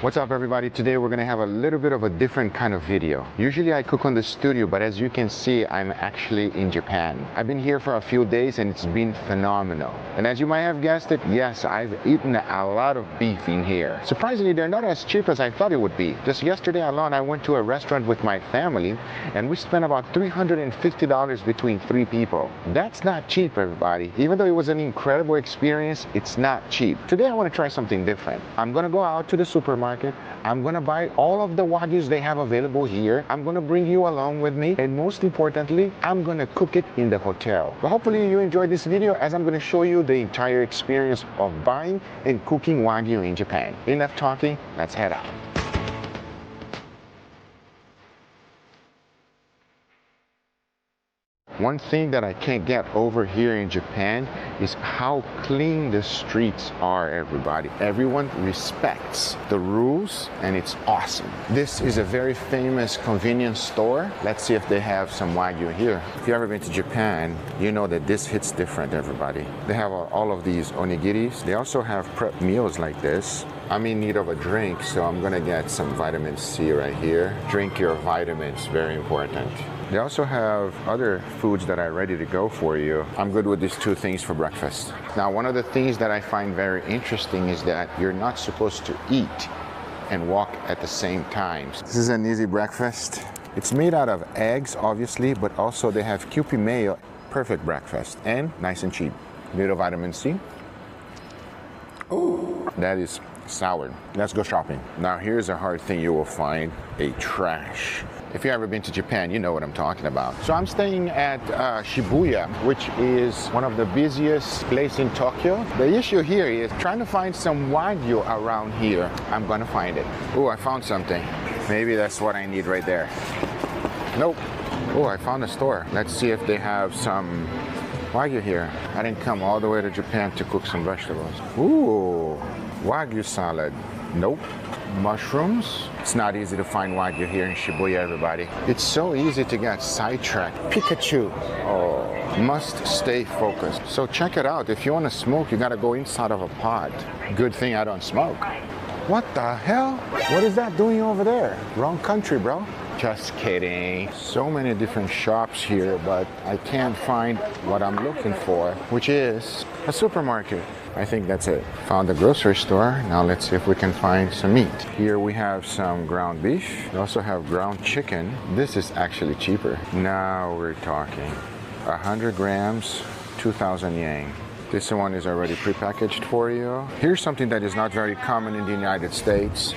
What's up everybody? Today we're gonna have a little bit of a different kind of video. Usually I cook on the studio, but as you can see, I'm actually in Japan. I've been here for a few days and it's been phenomenal. And as you might have guessed it, yes, I've eaten a lot of beef in here. Surprisingly, they're not as cheap as I thought it would be. Just yesterday alone, I went to a restaurant with my family and we spent about $350 between 3 people. That's not cheap, everybody. Even though it was an incredible experience, it's not cheap. Today I want to try something different. I'm gonna go out to the supermarket. I'm gonna buy all of the wagyus they have available here. I'm gonna bring you along with me, and most importantly, I'm gonna cook it in the hotel. But hopefully you enjoyed this video, as I'm gonna show you the entire experience of buying and cooking wagyu in Japan. Enough talking, let's head out. One thing that I can't get over here in Japan is how clean the streets are, everybody. Everyone respects the rules and it's awesome. This is a very famous convenience store. Let's see if they have some wagyu here. If you've ever been to Japan, you know that this hits different, everybody. They have all of these onigiris. They also have prep meals like this. I'm in need of a drink, so I'm gonna get some vitamin C right here. Drink your vitamins, very important. They also have other foods that are ready to go for you. I'm good with these 2 things for breakfast. Now, one of the things that I find very interesting is that you're not supposed to eat and walk at the same time. This is an easy breakfast. It's made out of eggs, obviously, but also they have Kewpie mayo. Perfect breakfast and nice and cheap. Little vitamin C. Oh, that is sour. Let's go shopping. Now here's a hard thing you will find, a trash. If you've ever been to Japan, you know what I'm talking about. So I'm staying at Shibuya, which is one of the busiest places in Tokyo. The issue here is trying to find some wagyu around here. I'm gonna find it. Oh, I found something. Maybe that's what I need right there. Nope. Oh, I found a store. Let's see if they have some wagyu here. I didn't come all the way to Japan to cook some vegetables. Ooh, wagyu salad. Nope. Mushrooms. It's not easy to find wagyu here in Shibuya, everybody. It's so easy to get sidetracked. Pikachu. Oh, must stay focused. So check it out. If you want to smoke, you got to go inside of a pod. Good thing I don't smoke. What the hell? What is that doing over there? Wrong country, bro. Just kidding. So many different shops here, but I can't find what I'm looking for, which is a supermarket. I think that's it. Found a grocery store. Now let's see if we can find some meat. Here we have some ground beef. We also have ground chicken. This is actually cheaper. Now we're talking. 100 grams, 2,000 yen. This one is already prepackaged for you. Here's something that is not very common in the United States.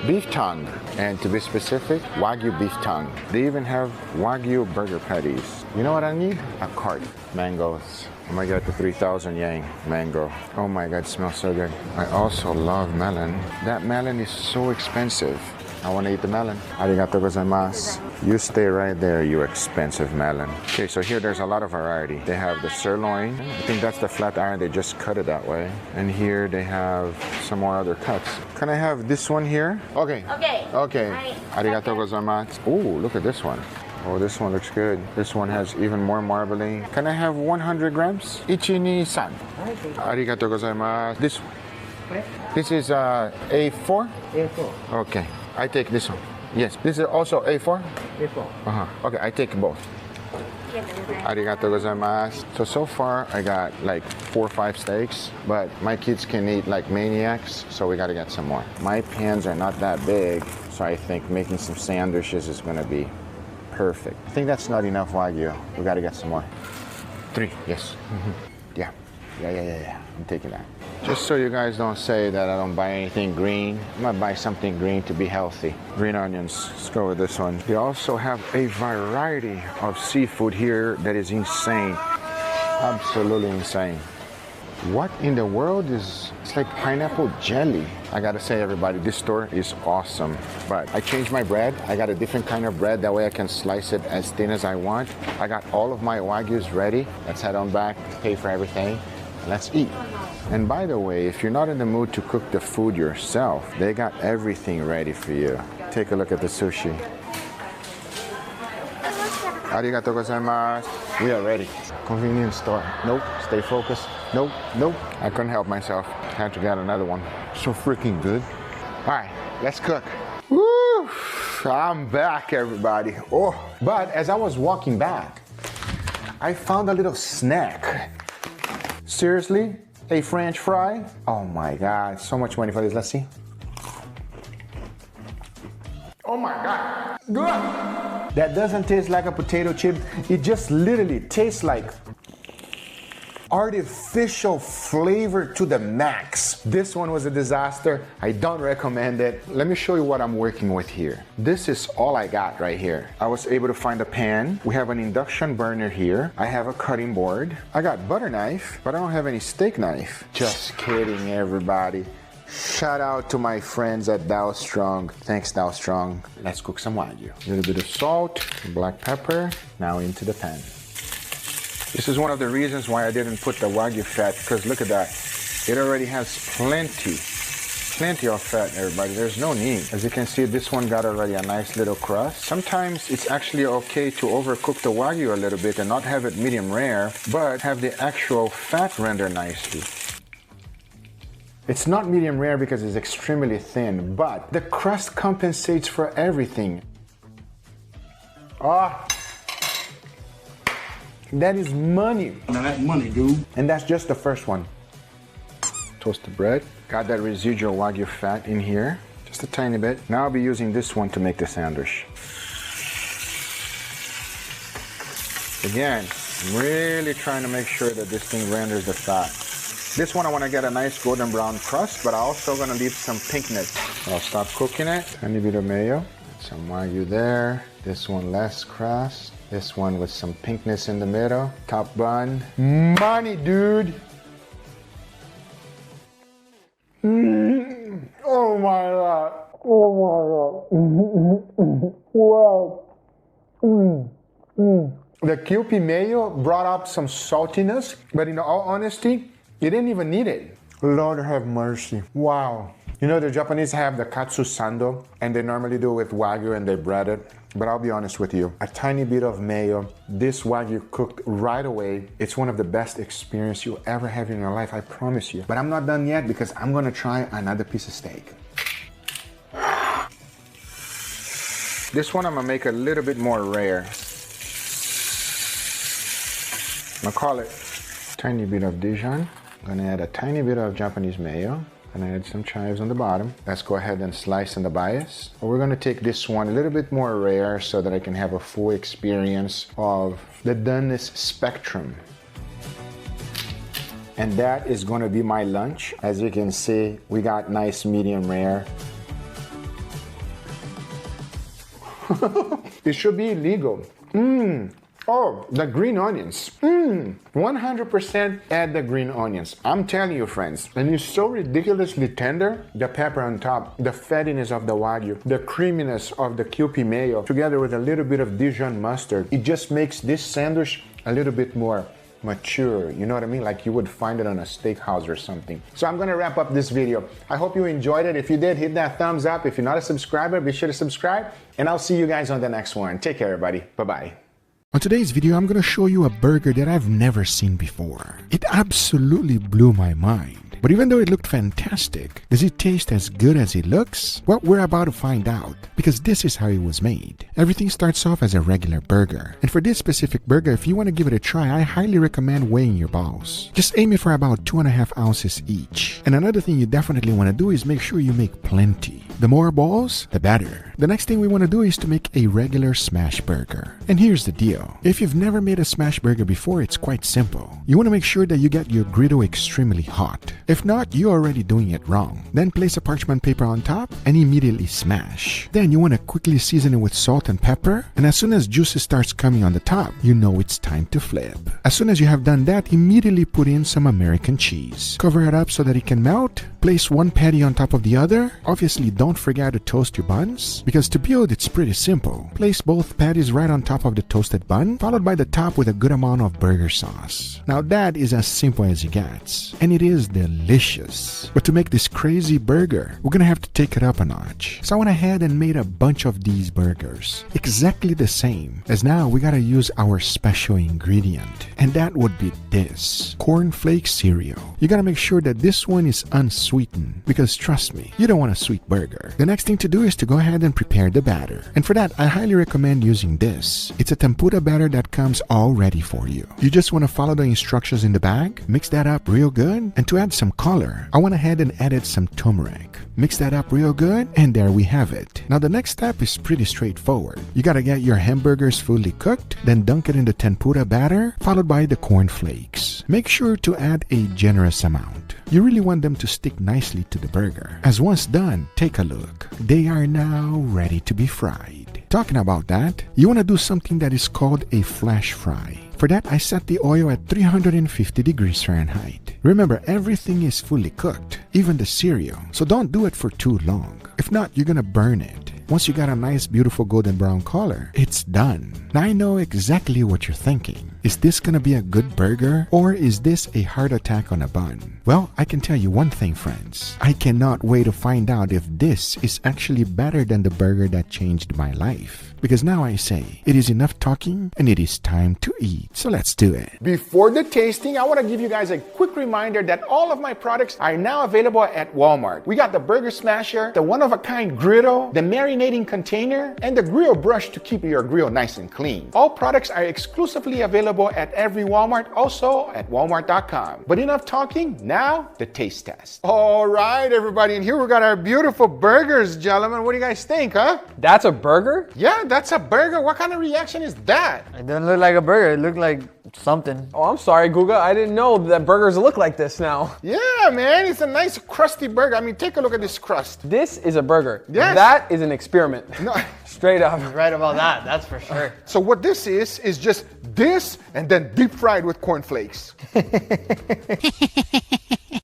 Beef tongue, and to be specific, wagyu beef tongue. They even have wagyu burger patties. You know what I need? A cart. Mangoes. Oh my god, the 3,000 yen mango. Oh my god, it smells so good. I also love melon. That melon is so expensive. I want to eat the melon. Arigatou gozaimasu. You stay right there, you expensive melon. Okay, so here there's a lot of variety. They have the sirloin. I think that's the flat iron. They just cut it that way. And here they have some more other cuts. Can I have this one here? Okay. Okay. Okay. Arigatou gozaimasu. Oh, look at this one. Oh, this one looks good. This one has even more marbling. Can I have 100 grams? Ichi-ni-san. Arigatou gozaimasu. This one. This is A4? A4. Okay. I take this one. Yes. This is also A4? A4. Okay, I take both. Arigatou gozaimasu. So far I got like 4 or 5 steaks, but my kids can eat like maniacs, so we gotta get some more. My pans are not that big, so I think making some sandwiches is gonna be perfect. I think that's not enough wagyu. We gotta get some more. 3, yes. Yeah. I'm taking that. Just so you guys don't say that I don't buy anything green, I'm gonna buy something green to be healthy. Green onions, let's go with this one. They also have a variety of seafood here that is insane. Absolutely insane. What in the world is, it's like pineapple jelly. I gotta say everybody, this store is awesome. But I changed my bread. I got a different kind of bread. That way I can slice it as thin as I want. I got all of my wagyus ready. Let's head on back, pay for everything. Let's eat. And by the way, if you're not in the mood to cook the food yourself, they got everything ready for you. Take a look at the sushi. Arigatou gozaimasu. We are ready. Convenience store. Nope. Stay focused. Nope. I couldn't help myself. Had to get another one. So freaking good. All right, let's cook. Woo! I'm back, everybody. Oh, but as I was walking back, I found a little snack. Seriously? A French fry? Oh my God, so much money for this. Let's see. Oh my God, good! That doesn't taste like a potato chip. It just literally tastes like artificial flavor to the max. This one was a disaster. I don't recommend it. Let me show you what I'm working with here. This is all I got right here. I was able to find a pan. We have an induction burner here. I have a cutting board. I got butter knife, but I don't have any steak knife. Just kidding, everybody. Shout out to my friends at Dow Strong. Thanks, Dow Strong. Let's cook some wagyu. A little bit of salt, black pepper. Now into the pan. This is one of the reasons why I didn't put the wagyu fat, because look at that. It already has plenty of fat, everybody. There's no need. As you can see, this one got already a nice little crust. Sometimes it's actually okay to overcook the wagyu a little bit and not have it medium rare, but have the actual fat render nicely. It's not medium rare because it's extremely thin, but the crust compensates for everything. Ah. That is money. Now that's money, dude. And that's just the first one. Toast the bread. Got that residual wagyu fat in here. Just a tiny bit. Now I'll be using this one to make the sandwich. Again, really trying to make sure that this thing renders the fat. This one I want to get a nice golden brown crust, but I'm also going to leave some pinkness. I'll stop cooking it. Tiny bit of mayo. Some wagyu there. This one less crust. This one with some pinkness in the middle. Top bun. Money, dude. Oh my God. Oh my God. Wow. The Kewpie mayo brought up some saltiness, but in all honesty, you didn't even need it. Lord have mercy. Wow. You know, the Japanese have the katsu sando, and they normally do it with wagyu and they bread it. But I'll be honest with you, a tiny bit of mayo, this wagyu cooked right away. It's one of the best experiences you'll ever have in your life, I promise you. But I'm not done yet because I'm gonna try another piece of steak. This one I'm gonna make a little bit more rare. I'm gonna call it tiny bit of Dijon. I'm gonna add a tiny bit of Japanese mayo. And I add some chives on the bottom. Let's go ahead and slice in the bias. We're gonna take this one a little bit more rare so that I can have a full experience of the doneness spectrum. And that is gonna be my lunch. As you can see, we got nice medium rare. It should be illegal. Oh, the green onions. 100% add the green onions. I'm telling you, friends. And it's so ridiculously tender. The pepper on top, the fattiness of the wagyu, the creaminess of the Kewpie mayo, together with a little bit of Dijon mustard. It just makes this sandwich a little bit more mature. You know what I mean? Like you would find it on a steakhouse or something. So I'm gonna wrap up this video. I hope you enjoyed it. If you did, hit that thumbs up. If you're not a subscriber, be sure to subscribe. And I'll see you guys on the next one. Take care, everybody. Bye-bye. On today's video, I'm going to show you a burger that I've never seen before. It absolutely blew my mind. But even though it looked fantastic, does it taste as good as it looks? Well, we're about to find out, because this is how it was made. Everything starts off as a regular burger. And for this specific burger, if you want to give it a try, I highly recommend weighing your balls. Just aim it for about 2.5 ounces each. And another thing you definitely want to do is make sure you make plenty. The more balls, the better. The next thing we want to do is to make a regular smash burger. And here's the deal. If you've never made a smash burger before, it's quite simple. You want to make sure that you get your griddle extremely hot. If not, you're already doing it wrong. Then place a parchment paper on top and immediately smash. Then you want to quickly season it with salt and pepper. And as soon as juices starts coming on the top, you know it's time to flip. As soon as you have done that, immediately put in some American cheese. Cover it up so that it can melt. Place one patty on top of the other. Obviously, don't forget to toast your buns, because to build it's pretty simple. Place both patties right on top of the toasted bun, followed by the top with a good amount of burger sauce. Now that is as simple as it gets, and it is delicious. delicious. But to make this crazy burger, we're gonna have to take it up a notch. So I went ahead and made a bunch of these burgers, exactly the same, as now we gotta use our special ingredient, and that would be this cornflake cereal. You gotta make sure that this one is unsweetened, because trust me, you don't want a sweet burger. The next thing to do is to go ahead and prepare the batter, and for that I highly recommend using this. It's a tempura batter that comes all ready for you. You just want to follow the instructions in the bag, mix that up real good, and to add some color, I went ahead and added some turmeric. Mix that up real good, and there we have it. Now the next step is pretty straightforward. You gotta get your hamburgers fully cooked, then dunk it in the tempura batter, followed by the corn flakes. Make sure to add a generous amount. You really want them to stick nicely to the burger. As once done, take a look. They are now ready to be fried. Talking about that, you want to do something that is called a flash fry. For that, I set the oil at 350 degrees Fahrenheit. Remember, everything is fully cooked, even the cereal, so don't do it for too long. If not, you're gonna burn it. Once you got a nice beautiful golden brown color, it's done. Now I know exactly what you're thinking. Is this gonna be a good burger, or is this a heart attack on a bun? Well, I can tell you one thing, friends. I cannot wait to find out if this is actually better than the burger that changed my life. Because now I say, it is enough talking and it is time to eat. So let's do it. Before the tasting, I want to give you guys a quick reminder that all of my products are now available at Walmart. We got the Burger Smasher, the one-of-a-kind griddle, the marinating container, and the grill brush to keep your grill nice and clean. All products are exclusively available at every Walmart, also at walmart.com. But enough talking, now the taste test. All right, everybody, and here we got our beautiful burgers, gentlemen. What do you guys think, huh? That's a burger? Yeah, that's a burger. What kind of reaction is that? It doesn't look like a burger. It looked like something. Oh, I'm sorry, Guga. I didn't know that burgers look like this now. Yeah, man. It's a nice crusty burger. I mean, take a look at this crust. This is a burger. Yes. That is an experiment. No. Straight up. He's right about that. That's for sure. So what this is just this and then deep fried with cornflakes.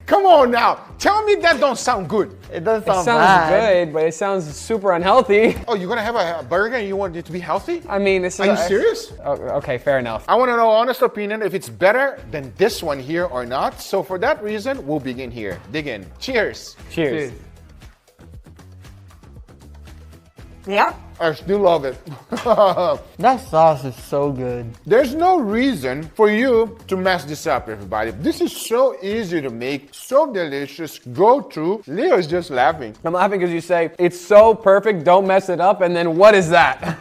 Come on now. Tell me that don't sound good. It doesn't It sound sounds bad. good, but it sounds super unhealthy. Oh, you're gonna have a burger and you want it to be healthy? I mean, it's Are you serious? Oh, okay, fair enough. I want to know honest opinion if it's better than this one here or not. So for that reason, we'll begin here. Dig in. Cheers. Cheers. Yeah. I still love it. That sauce is so good. There's no reason for you to mess this up, everybody. This is so easy to make, so delicious, go to. Leo is just laughing. I'm laughing because you say, it's so perfect, don't mess it up, and then what is that?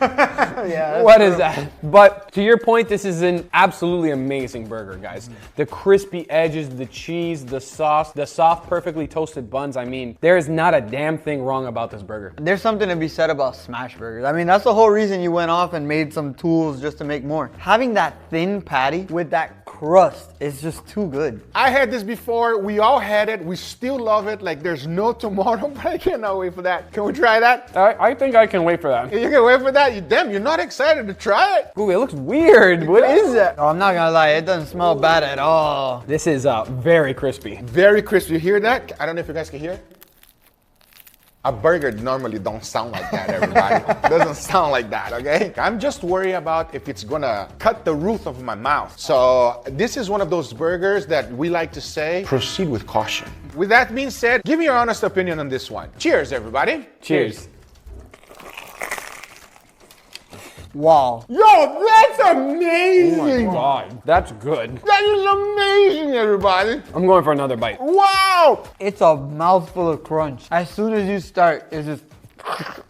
Yeah. What is that? But to your point, this is an absolutely amazing burger, guys. The crispy edges, the cheese, the sauce, the soft, perfectly toasted buns. I mean, there is not a damn thing wrong about this burger. There's something to be said about smash burgers. I mean, that's the whole reason you went off and made some tools just to make more. Having that thin patty with that crust is just too good. I had this before. We all had it. We still love it. Like there's no tomorrow, but I cannot wait for that. Can we try that? I think I can wait for that. You can wait for that? You're not excited to try it? Ooh, it looks weird. What is that? Oh, I'm not gonna lie, it doesn't smell bad at all. This is very crispy. Very crispy. You hear that? I don't know if you guys can hear it. A burger normally don't sound like that, everybody. Doesn't sound like that, okay? I'm just worried about if it's gonna cut the roof of my mouth. So this is one of those burgers that we like to say, proceed with caution. With that being said, give me your honest opinion on this one. Cheers, everybody. Cheers. Wow. Yo, that's amazing. Oh my God, that's good. That is amazing, everybody. I'm going for another bite. Wow. It's a mouthful of crunch. As soon as you start, it's just...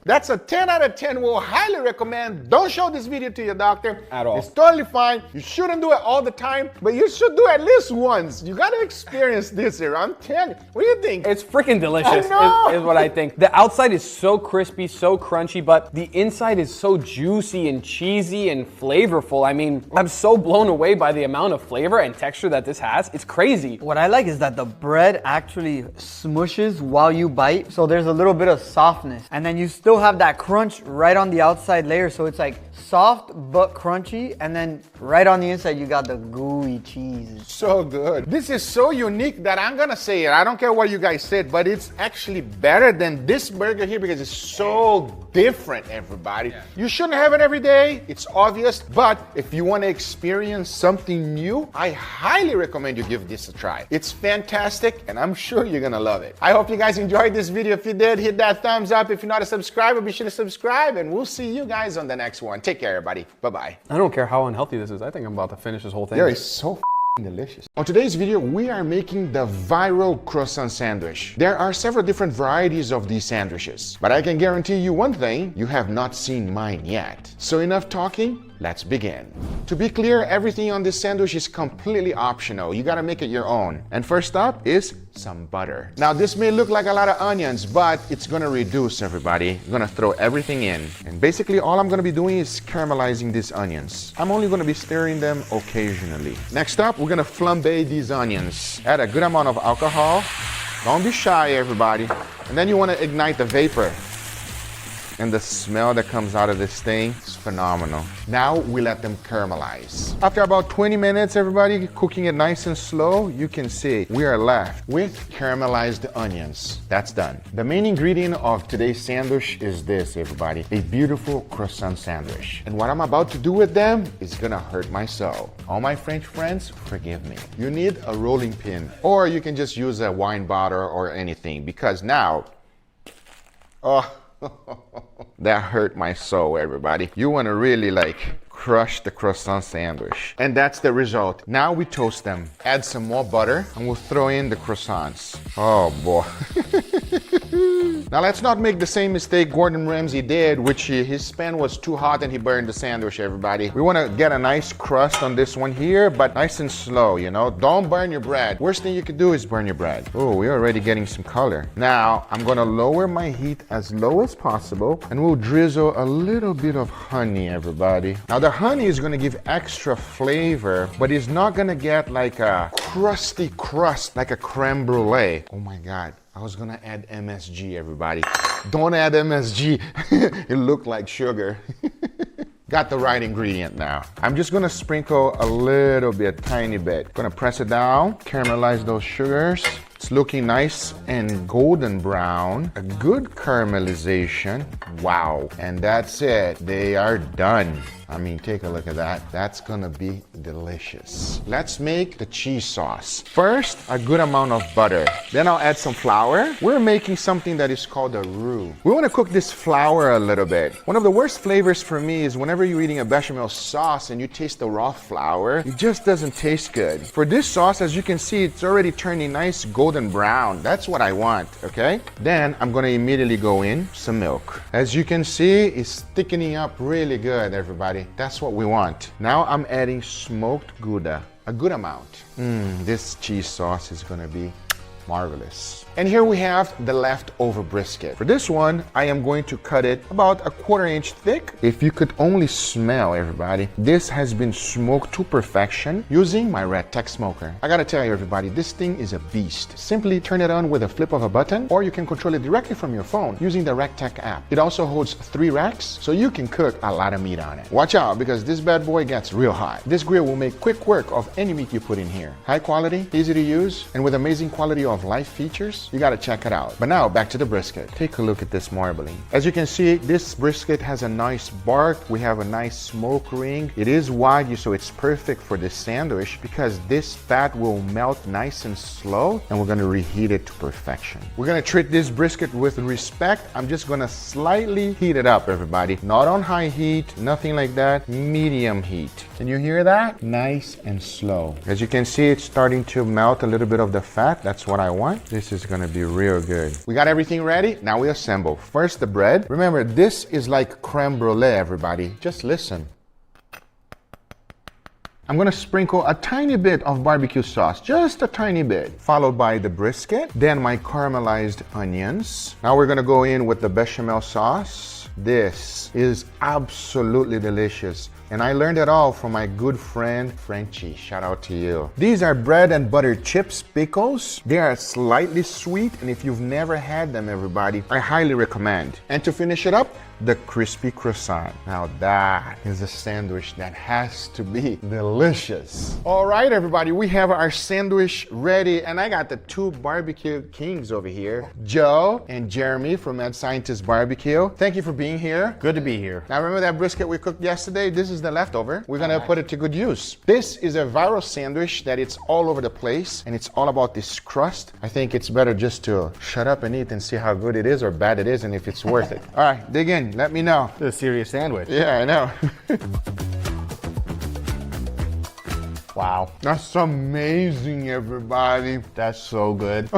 That's a 10 out of 10. We'll highly recommend. Don't show this video to your doctor. At all. It's totally fine. You shouldn't do it all the time, but you should do it at least once. You gotta experience this here. I'm telling you. What do you think? It's freaking delicious, I know. is what I think. The outside is so crispy, so crunchy, but the inside is so juicy and cheesy and flavorful. I mean, I'm so blown away by the amount of flavor and texture that this has. It's crazy. What I like is that the bread actually smushes while you bite, so there's a little bit of softness, and then you still still have that crunch right on the outside layer. So it's like soft but crunchy. And then right on the inside, you got the gooey cheese. So good. This is so unique that I'm gonna say it. I don't care what you guys said, but it's actually better than this burger here because it's so different, everybody. You shouldn't have it every day. It's obvious. But if you want to experience something new, I highly recommend you give this a try. It's fantastic, and I'm sure you're gonna love it. I hope you guys enjoyed this video. If you did, hit that thumbs up. If you're not a subscriber, be sure to subscribe, and we'll see you guys on the next one. Take care, everybody. Bye-bye. I don't care how unhealthy this is. I think I'm about to finish this whole thing. Yeah, it's so delicious. On today's video, we are making the viral croissant sandwich. There are several different varieties of these sandwiches, but I can guarantee you one thing, you have not seen mine yet. So enough talking, let's begin. To be clear, everything on this sandwich is completely optional. You gotta make it your own. And first up is some butter. Now this may look like a lot of onions, but it's gonna reduce, everybody. I'm gonna throw everything in. And basically all I'm gonna be doing is caramelizing these onions. I'm only gonna be stirring them occasionally. Next up, we're gonna flambe these onions. Add a good amount of alcohol. Don't be shy, everybody. And then you wanna ignite the vapor. And the smell that comes out of this thing is phenomenal. Now we let them caramelize. After about 20 minutes, everybody, cooking it nice and slow, you can see we are left with caramelized onions. That's done. The main ingredient of today's sandwich is this, everybody, a beautiful croissant sandwich. And what I'm about to do with them is gonna hurt my soul. All my French friends, forgive me. You need a rolling pin, or you can just use a wine bottle or anything, because now, oh, that hurt my soul, everybody. You want to really crush the croissant sandwich. And that's the result. Now we toast them. Add some more butter and we'll throw in the croissants. Oh boy. Now let's not make the same mistake Gordon Ramsay did, which his pan was too hot and he burned the sandwich, everybody. We want to get a nice crust on this one here, but nice and slow, you know. Don't burn your bread. Worst thing you could do is burn your bread. Oh, we're already getting some color. Now I'm going to lower my heat as low as possible and we'll drizzle a little bit of honey, everybody. Now the honey is going to give extra flavor, but it's not going to get like a crusty crust, like a creme brulee. Oh my God. I was gonna add MSG, everybody. Don't add MSG. It looked like sugar. Got the right ingredient now. I'm just gonna sprinkle a little bit, tiny bit. Gonna press it down, caramelize those sugars. It's looking nice and golden brown. A good caramelization. Wow. And that's it. They are done. I mean, take a look at that. That's gonna be delicious. Let's make the cheese sauce. First, a good amount of butter. Then I'll add some flour. We're making something that is called a roux. We wanna cook this flour a little bit. One of the worst flavors for me is whenever you're eating a bechamel sauce and you taste the raw flour, it just doesn't taste good. For this sauce, as you can see, it's already turning nice golden brown. That's what I want, okay? Then I'm gonna immediately go in some milk. As you can see, it's thickening up really good, everybody. That's what we want. Now I'm adding smoked Gouda, a good amount. This cheese sauce is gonna be marvelous. And here we have the leftover brisket. For this one, I am going to cut it about a 1/4 inch thick. If you could only smell, everybody, this has been smoked to perfection using my Red Tech smoker. I gotta tell you, everybody, this thing is a beast. Simply turn it on with a flip of a button, or you can control it directly from your phone using the Red Tech app. It also holds 3 racks, so you can cook a lot of meat on it. Watch out, because this bad boy gets real hot. This grill will make quick work of any meat you put in here. High quality, easy to use, and with amazing quality of life features. You gotta check it out. But now back to the brisket. Take a look at this marbling. As you can see, this brisket has a nice bark. We have a nice smoke ring. It is wide, so it's perfect for this sandwich because this fat will melt nice and slow, and we're gonna reheat it to perfection. We're gonna treat this brisket with respect. I'm just gonna slightly heat it up, everybody. Not on high heat, nothing like that. Medium heat. Can you hear that? Nice and slow. As you can see, it's starting to melt a little bit of the fat. That's what I want. This is gonna be real good. We got everything ready. Now we assemble. First, the bread. Remember, this is like creme brulee, everybody. Just listen. I'm gonna sprinkle a tiny bit of barbecue sauce, just a tiny bit, followed by the brisket, then my caramelized onions. Now we're gonna go in with the bechamel sauce. This is absolutely delicious. And I learned it all from my good friend, Frenchie. Shout out to you. These are bread and butter chips pickles. They are slightly sweet, and if you've never had them, everybody, I highly recommend. And to finish it up, the crispy croissant. Now that is a sandwich that has to be delicious. All right, everybody, we have our sandwich ready, and I got the two barbecue kings over here, Joe and Jeremy from Mad Scientist Barbecue. Thank you for being here. Good to be here. Now remember that brisket we cooked yesterday? This is the leftover. We're gonna put it to good use. This is a viral sandwich that it's all over the place, and it's all about this crust. I think it's better just to shut up and eat and see how good it is or bad it is and if it's worth it. All right, dig in. Let me know. It's a serious sandwich. Yeah, I know. Wow. That's amazing, everybody. That's so good.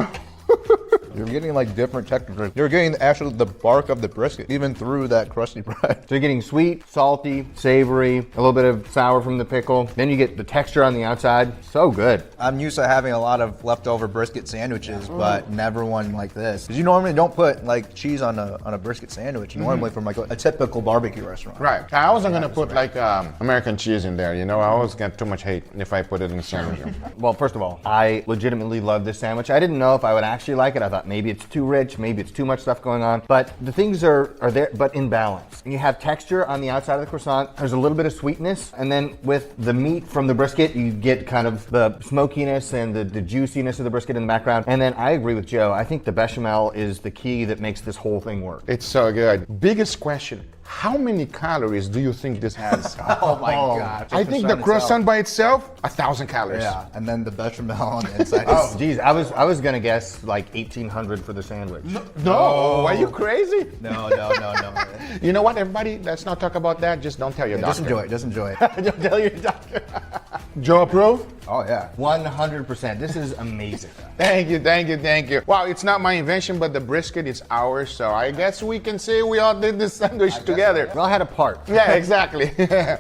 You're getting like different textures. You're getting actually the bark of the brisket, even through that crusty bread. So you're getting sweet, salty, savory, a little bit of sour from the pickle. Then you get the texture on the outside. So good. I'm used to having a lot of leftover brisket sandwiches, but never one like this. Because you normally don't put like cheese on a brisket sandwich. You normally from like a typical barbecue restaurant. Right. I wasn't gonna put like American cheese in there. You know, I always get too much hate if I put it in a sandwich. Well, first of all, I legitimately love this sandwich. I didn't know if I would actually like it. I thought maybe it's too rich, maybe it's too much stuff going on, but the things are there, but in balance. You have texture on the outside of the croissant. There's a little bit of sweetness, and then with the meat from the brisket, you get kind of the smokiness and the juiciness of the brisket in the background. And then I agree with Joe. I think the bechamel is the key that makes this whole thing work. It's so good. Biggest question. How many calories do you think this has? Oh my God. I think the croissant by itself, 1,000 calories. Yeah, and then the bechamel on the inside. Oh, geez, I was gonna guess like 1,800 for the sandwich. No, are you crazy? No. You know what, everybody? Let's not talk about that. Just don't tell your doctor. Just enjoy it. Don't tell your doctor. Joe approve? Oh yeah. 100%. This is amazing. Thank you. Wow, it's not my invention, but the brisket is ours, so I guess we can say we all did this sandwich together. We all had a part. Yeah, exactly.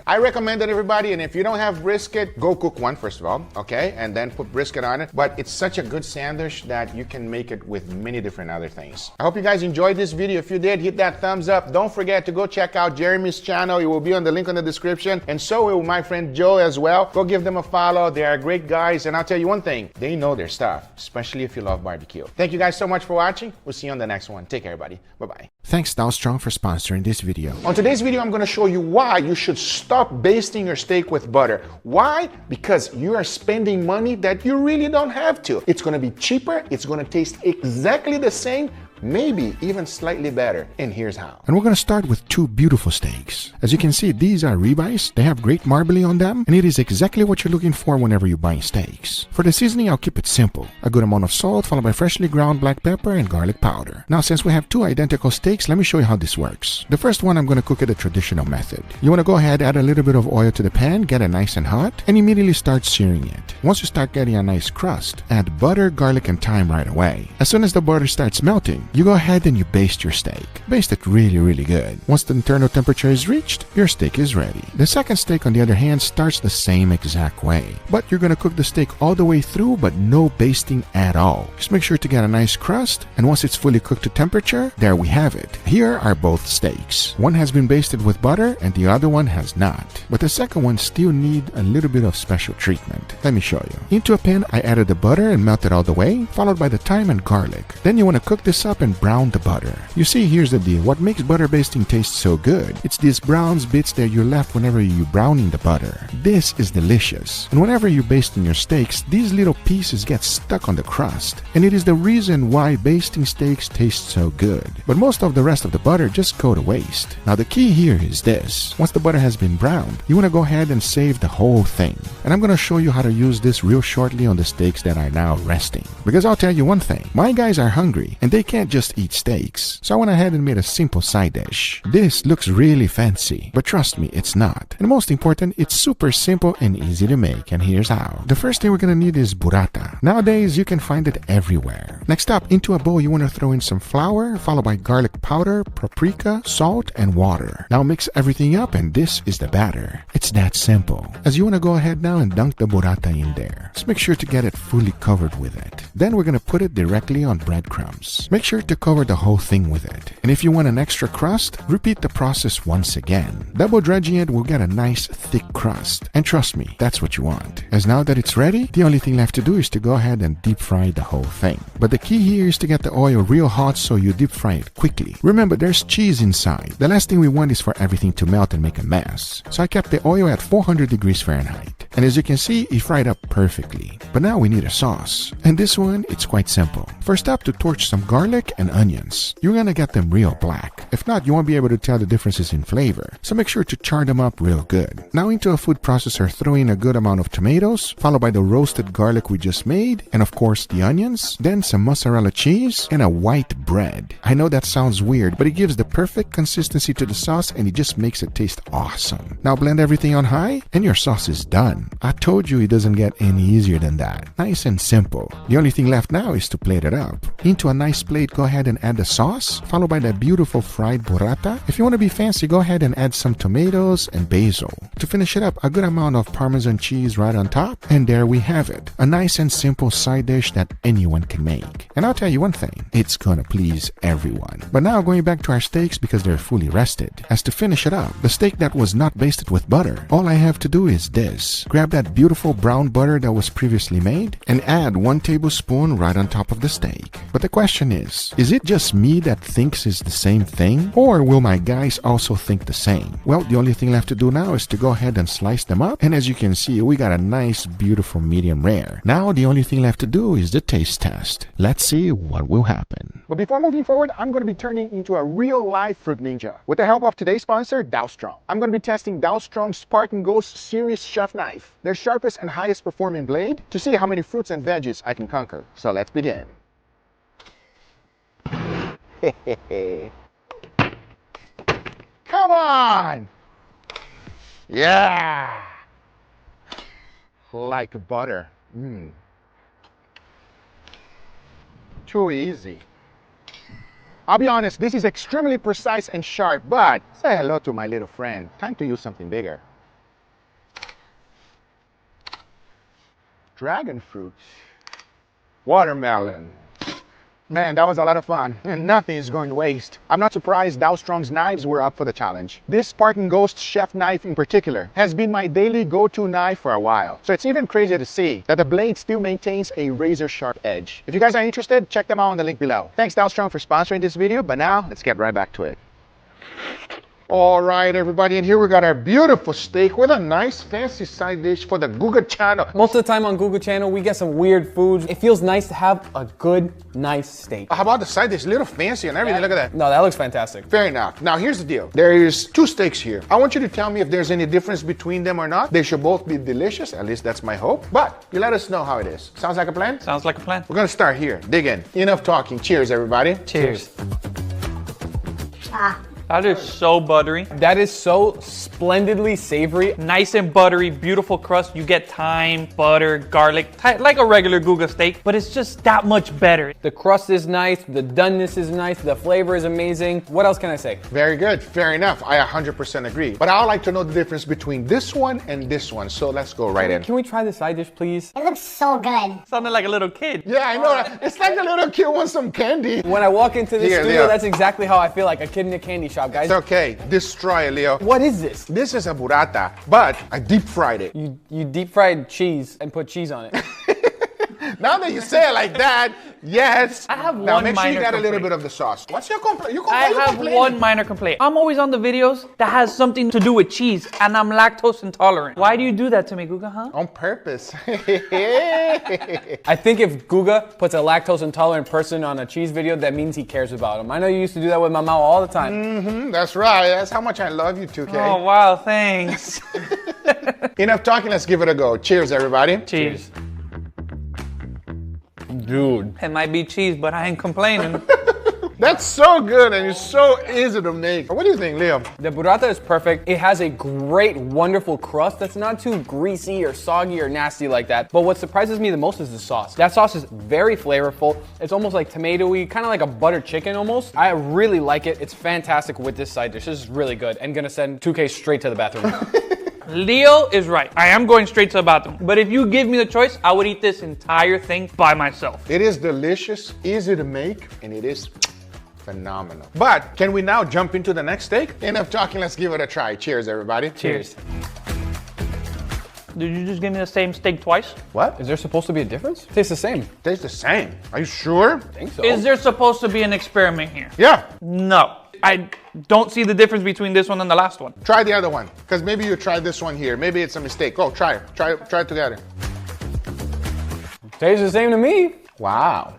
I recommend it, everybody, and if you don't have brisket, go cook one first of all, okay? And then put brisket on it. But it's such a good sandwich that you can make it with many different other things. I hope you guys enjoyed this video. If you did, hit that thumbs up. Don't forget to go check out Jeremy's channel. It will be on the link on the description. And so will my friend Joe as well. Go give them a follow. They are great guys. And I'll tell you one thing, they know their stuff, especially if you love barbecue. Thank you guys so much for watching. We'll see you on the next one. Take care, everybody. Bye-bye. Thanks Strong for sponsoring this video. On today's video, I'm going to show you why you should stop basting your steak with butter. Why? Because you are spending money that you really don't have to. It's going to be cheaper. It's going to taste exactly the same, maybe even slightly better. And here's how. And we're going to start with two beautiful steaks. As you can see, these are ribeyes. They have great marbling on them, and it is exactly what you're looking for whenever you're buying steaks. For the seasoning, I'll keep it simple. A good amount of salt, followed by freshly ground black pepper and garlic powder. Now, since we have two identical steaks, let me show you how this works. The first one, I'm going to cook it the traditional method. You want to go ahead, add a little bit of oil to the pan, get it nice and hot, and immediately start searing it. Once you start getting a nice crust, add butter, garlic, and thyme right away. As soon as the butter starts melting, you go ahead and you baste your steak. Baste it really good. Once the internal temperature is reached, your steak is ready. The second steak, on the other hand, starts the same exact way. But you're going to cook the steak all the way through, but no basting at all. Just make sure to get a nice crust, and once it's fully cooked to temperature, there we have it. Here are both steaks. One has been basted with butter, and the other one has not. But the second one still need a little bit of special treatment. Let me show you. Into a pan, I added the butter and melted all the way, followed by the thyme and garlic. Then you want to cook this up and brown the butter. You see, here's the deal. What makes butter basting taste so good? It's these browns bits that you're left whenever you're browning the butter. This is delicious. And whenever you're basting your steaks, these little pieces get stuck on the crust. And it is the reason why basting steaks taste so good. But most of the rest of the butter just go to waste. Now the key here is this. Once the butter has been browned, you want to go ahead and save the whole thing. And I'm going to show you how to use this real shortly on the steaks that are now resting. Because I'll tell you one thing. My guys are hungry and they can't can't just eat steaks, so I went ahead and made a simple side dish. This looks really fancy, but trust me, it's not. And most important, it's super simple and easy to make, and here's how. The first thing we're gonna need is burrata. Nowadays, you can find it everywhere. Next up, into a bowl, you wanna throw in some flour, followed by garlic powder, paprika, salt, and water. Now mix everything up, and this is the batter. It's that simple. As you wanna go ahead now and dunk the burrata in there. Just make sure to get it fully covered with it. Then we're gonna put it directly on breadcrumbs. Make sure to cover the whole thing with it. And if you want an extra crust, repeat the process once again. Double dredging it will get a nice thick crust. And trust me, that's what you want. As now that it's ready, the only thing left to do is to go ahead and deep fry the whole thing. But the key here is to get the oil real hot so you deep fry it quickly. Remember, there's cheese inside. The last thing we want is for everything to melt and make a mess. So I kept the oil at 400 degrees Fahrenheit. And as you can see, it fried up perfectly. But now we need a sauce. And this one, it's quite simple. First up, to torch some garlic and onions. You're gonna get them real black. If not, you won't be able to tell the differences in flavor. So make sure to char them up real good. Now into a food processor, throw in a good amount of tomatoes, followed by the roasted garlic we just made, and of course the onions, then some mozzarella cheese, and a white bread. I know that sounds weird, but it gives the perfect consistency to the sauce and it just makes it taste awesome. Now blend everything on high, and your sauce is done. I told you it doesn't get any easier than that. Nice and simple. The only thing left now is to plate it up. Into a nice plate, go ahead and add the sauce, followed by the beautiful fried burrata. If you want to be fancy, go ahead and add some tomatoes and basil. To finish it up, a good amount of Parmesan cheese right on top, and there we have it. A nice and simple side dish that anyone can make. And I'll tell you one thing, it's gonna please everyone. But now going back to our steaks because they're fully rested. As to finish it up, the steak that was not basted with butter, all I have to do is this. Grab that beautiful brown butter that was previously made and add 1 tablespoon right on top of the steak. But the question is it just me that thinks it's the same thing? Or will my guys also think the same? Well, the only thing left to do now is to go ahead and slice them up. And as you can see, we got a nice, beautiful medium rare. Now, the only thing left to do is the taste test. Let's see what will happen. But before moving forward, I'm going to be turning into a real live fruit ninja. With the help of today's sponsor, Strong. I'm going to be testing Strong's Spartan Ghost Series Chef Knife, their sharpest and highest performing blade, to see how many fruits and veggies I can conquer. So let's begin. Come on! Yeah! Like butter. Too easy. I'll be honest, this is extremely precise and sharp, but say hello to my little friend. Time to use something bigger. Dragon fruit. Watermelon. Man, that was a lot of fun, and nothing is going to waste. I'm not surprised Strong's knives were up for the challenge. This Spartan Ghost chef knife in particular has been my daily go-to knife for a while. So it's even crazier to see that the blade still maintains a razor-sharp edge. If you guys are interested, check them out on the link below. Thanks Strong for sponsoring this video, but now let's get right back to it. All right, everybody, and here we got our beautiful steak with a nice fancy side dish for the Guga channel. Most of the time on Guga channel, we get some weird foods. It feels nice to have a good, nice steak. How about the side dish? A little fancy and everything. Look at that. No, that looks fantastic. Fair enough. Now, here's the deal. There's 2 steaks here. I want you to tell me if there's any difference between them or not. They should both be delicious. At least that's my hope. But you let us know how it is. Sounds like a plan? Sounds like a plan. We're going to start here. Dig in. Enough talking. Cheers, everybody. Cheers. That is so buttery. That is so splendidly savory. Nice and buttery, beautiful crust. You get thyme, butter, garlic, like a regular Guga steak, but it's just that much better. The crust is nice, the doneness is nice, the flavor is amazing. What else can I say? Very good. Fair enough. I 100% agree. But I would like to know the difference between this one and this one. So let's go right in. Can we try the side dish, please? It looks so good. Sounded like a little kid. Yeah, I know. Right? It's like a little kid wants some candy. When I walk into this Here, studio, Leo. that's exactly how I feel, like a kid in a candy shop, guys. It's okay. Destroy it, Leo. What is this? This is a burrata, but I deep fried it. You deep fried cheese and put cheese on it. Now that you say it like that, yes. I have now one make sure you minor got a little complaint. bit of the sauce. What's your complaint? I have one minor complaint. I'm always on the videos that has something to do with cheese, and I'm lactose intolerant. Why do you do that to me, Guga, huh? On purpose. I think if Guga puts a lactose intolerant person on a cheese video, that means he cares about him. I know you used to do that with my mom all the time. That's right. That's how much I love you, 2K. Oh, wow, thanks. Enough talking. Let's give it a go. Cheers, everybody. Cheers. Dude. It might be cheese, but I ain't complaining. That's so good and it's so easy to make. What do you think, Leo? The burrata is perfect. It has a great, wonderful crust that's not too greasy or soggy or nasty like that. But what surprises me the most is the sauce. That sauce is very flavorful. It's almost like tomatoey, kind of like a butter chicken almost. I really like it. It's fantastic with this side dish. This is really good and gonna send 2K straight to the bathroom. Leo is right. I am going straight to the bathroom. But if you give me the choice, I would eat this entire thing by myself. It is delicious, easy to make, and it is phenomenal. But can we now jump into the next steak? Enough talking, let's give it a try. Cheers, everybody. Cheers. Did you just give me the same steak twice? What? Is there supposed to be a difference? Tastes the same. Tastes the same. Are you sure? I think so. Is there supposed to be an experiment here? Yeah. No. I don't see the difference between this one and the last one. Try the other one, because maybe you tried this one here. Maybe it's a mistake. Go, try it. Try it together. Tastes the same to me. Wow.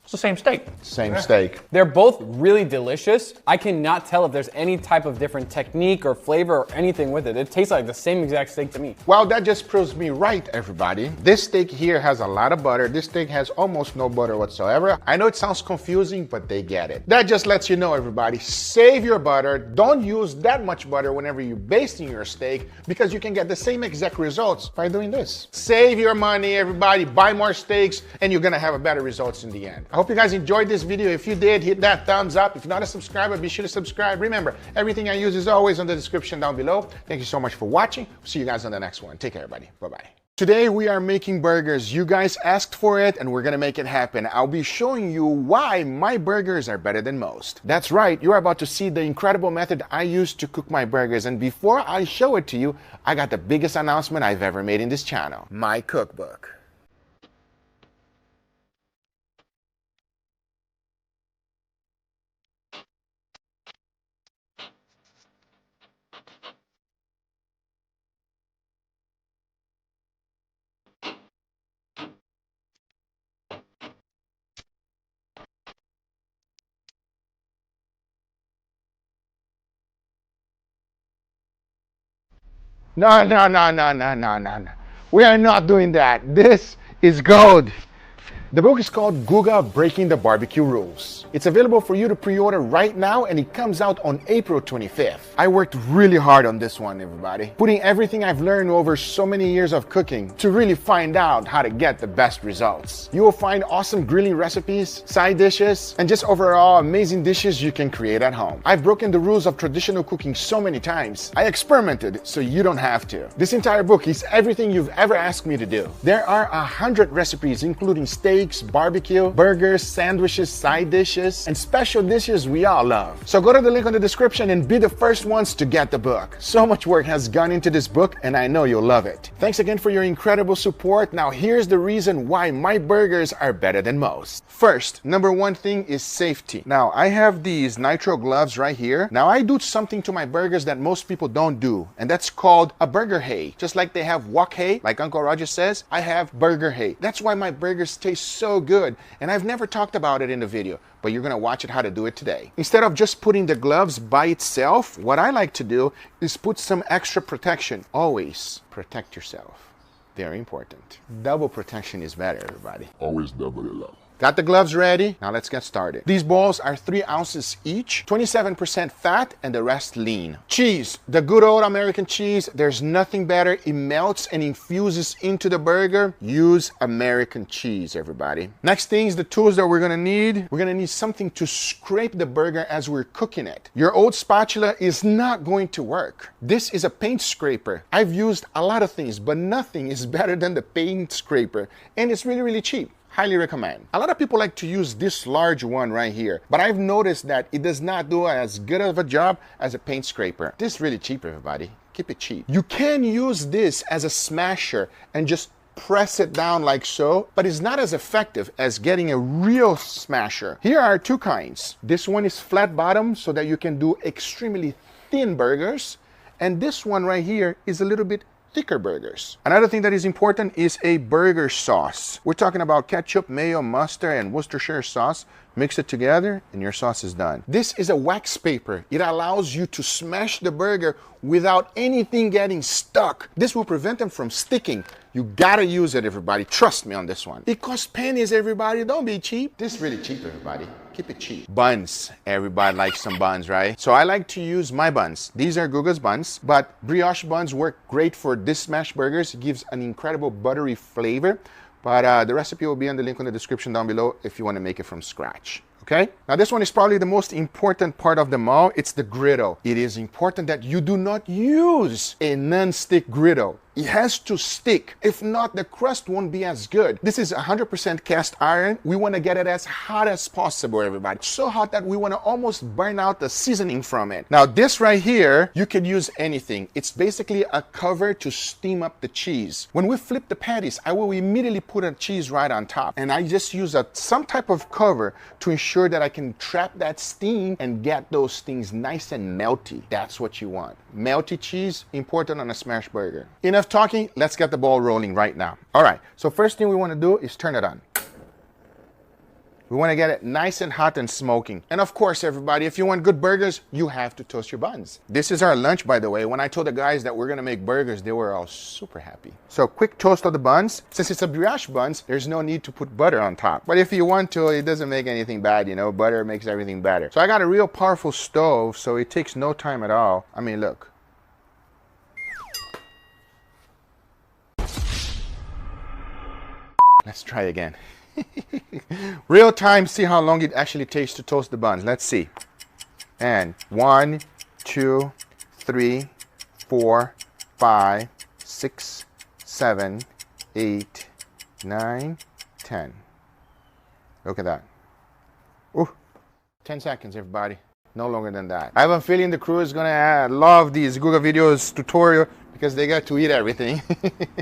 It's the same steak. Same steak. They're both really delicious. I cannot tell if there's any type of different technique or flavor or anything with it. It tastes like the same exact steak to me. Well, that just proves me right, everybody. This steak here has a lot of butter. This steak has almost no butter whatsoever. I know it sounds confusing, but they get it. That just lets you know, everybody, save your butter. Don't use that much butter whenever you're basting your steak, because you can get the same exact results by doing this. Save your money, everybody. Buy more steaks, and you're gonna have better results in the end. I hope you guys enjoyed this video. If you did, hit that thumbs up. If you're not a subscriber, be sure to subscribe. Remember, everything I use is always in the description down below. Thank you so much for watching. See you guys on the next one. Take care, everybody. Bye-bye. Today we are making burgers. You guys asked for it and we're gonna make it happen. I'll be showing you why my burgers are better than most. That's right, you're about to see the incredible method I use to cook my burgers. And before I show it to you, I got the biggest announcement I've ever made in this channel. My cookbook. No. We are not doing that. This is gold. The book is called Guga, Breaking the Barbecue Rules. It's available for you to pre-order right now and it comes out on April 25th. I worked really hard on this one, everybody. Putting everything I've learned over so many years of cooking to really find out how to get the best results. You will find awesome grilling recipes, side dishes, and just overall amazing dishes you can create at home. I've broken the rules of traditional cooking so many times. I experimented so you don't have to. This entire book is everything you've ever asked me to do. There are 100 recipes including steaks, barbecue, burgers, sandwiches, side dishes, and special dishes we all love. So go to the link on the description and be the first ones to get the book. So much work has gone into this book and I know you'll love it. Thanks again for your incredible support. Now here's the reason why my burgers are better than most. First, number one thing is safety. Now I have these nitro gloves right here. Now I do something to my burgers that most people don't do, and that's called a burger hay. Just like they have wok hay, like Uncle Roger says, I have burger hay. That's why my burgers taste so good, and I've never talked about it in the video, but you're gonna watch it how to do it today. Instead of just putting the gloves by itself, what I like to do is put some extra protection. Always protect yourself. Very important. Double protection is better, everybody. Always double it up. Got the gloves ready? Now let's get started. These balls are 3 ounces each, 27% fat and the rest lean. Cheese, the good old American cheese. There's nothing better. It melts and infuses into the burger. Use American cheese, everybody. Next thing is the tools that we're gonna need. We're gonna need something to scrape the burger as we're cooking it. Your old spatula is not going to work. This is a paint scraper. I've used a lot of things, but nothing is better than the paint scraper. And it's really, really cheap. Highly recommend. A lot of people like to use this large one right here, but I've noticed that it does not do as good of a job as a paint scraper. This is really cheap, everybody. Keep it cheap. You can use this as a smasher and just press it down like so, but it's not as effective as getting a real smasher. Here are 2 kinds. This one is flat bottom so that you can do extremely thin burgers, and this one right here is a little bit thicker burgers. Another thing that is important is a burger sauce. We're talking about ketchup, mayo, mustard, and Worcestershire sauce. Mix it together and your sauce is done. This is a wax paper. It allows you to smash the burger without anything getting stuck. This will prevent them from sticking. You gotta use it, everybody. Trust me on this one. It costs pennies, everybody. Don't be cheap. This is really cheap, everybody. Keep keep it cheap. Buns. Everybody likes some buns, right? So I like to use my buns. These are Guga's buns, but brioche buns work great for this smash burgers. It gives an incredible buttery flavor. But the recipe will be in the link in the description down below if you want to make it from scratch. Okay? Now this one is probably the most important part of them all. It's the griddle. It is important that you do not use a non-stick griddle. It has to stick. If not, the crust won't be as good. This is 100% cast iron. We want to get it as hot as possible, everybody. So hot that we want to almost burn out the seasoning from it. Now this right here, you can use anything. It's basically a cover to steam up the cheese. When we flip the patties, I will immediately put a cheese right on top. And I just use some type of cover to ensure that I can trap that steam and get those things nice and melty. That's what you want. Melty cheese, important on a smash burger. Enough talking, let's get the ball rolling right now. All right, so first thing we want to do is turn it on. We want to get it nice and hot and smoking. And of course, everybody, if you want good burgers, you have to toast your buns. This is our lunch, by the way. When I told the guys that we're going to make burgers, they were all super happy. So quick toast of the buns. Since it's a brioche buns, there's no need to put butter on top. But if you want to, it doesn't make anything bad, you know. Butter makes everything better. So I got a real powerful stove, so it takes no time at all. I mean, look. Let's try again. Real time, see how long it actually takes to toast the buns. Let's see. And 1, 2, 3, 4, 5, 6, 7, 8, 9, 10. Look at that. Ooh, 10 seconds, everybody. No longer than that. I have a feeling the crew is gonna love these Guga videos tutorial because they get to eat everything.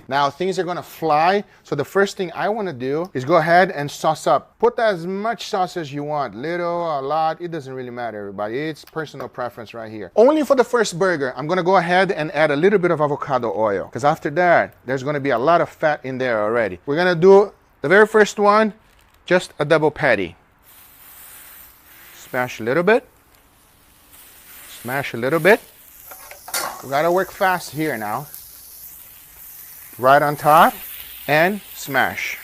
Now things are gonna fly. So the first thing I wanna do is go ahead and sauce up. Put as much sauce as you want. Little, a lot, it doesn't really matter, everybody. It's personal preference right here. Only for the first burger, I'm gonna go ahead and add a little bit of avocado oil. Because after that, there's gonna be a lot of fat in there already. We're gonna do the very first one, just a double patty. Smash a little bit. Smash a little bit. We gotta work fast here now. Right on top and smash.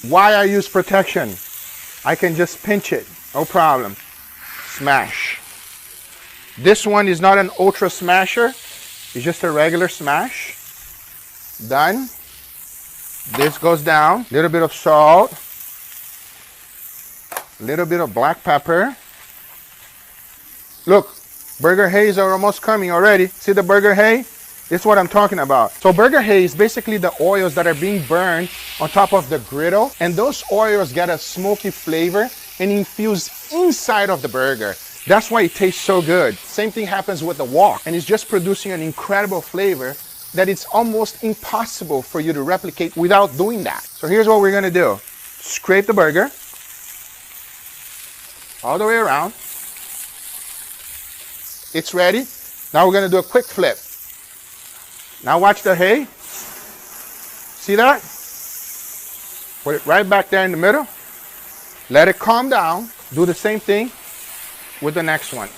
Why I use protection? I can just pinch it, no problem. Smash. This one is not an ultra smasher, it's just a regular smash. Done. This goes down. Little bit of salt. Little bit of black pepper. Look, burger haze are almost coming already. See the burger hay? This is what I'm talking about. So burger hay is basically the oils that are being burned on top of the griddle. And those oils get a smoky flavor and infuse inside of the burger. That's why it tastes so good. Same thing happens with the wok. And it's just producing an incredible flavor that it's almost impossible for you to replicate without doing that. So here's what we're gonna do. Scrape the burger all the way around. It's ready. Now we're gonna do a quick flip. Now watch the hay. See that? Put it right back there in the middle. Let it calm down. Do the same thing with the next one.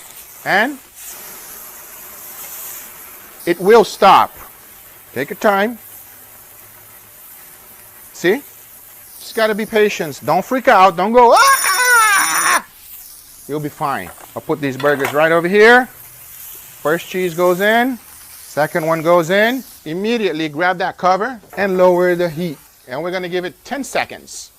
And it will stop. Take your time. See? Just gotta be patient. Don't freak out. Don't go, ah! You'll be fine. I'll put these burgers right over here. First cheese goes in. Second one goes in. Immediately grab that cover and lower the heat. And we're gonna give it 10 seconds.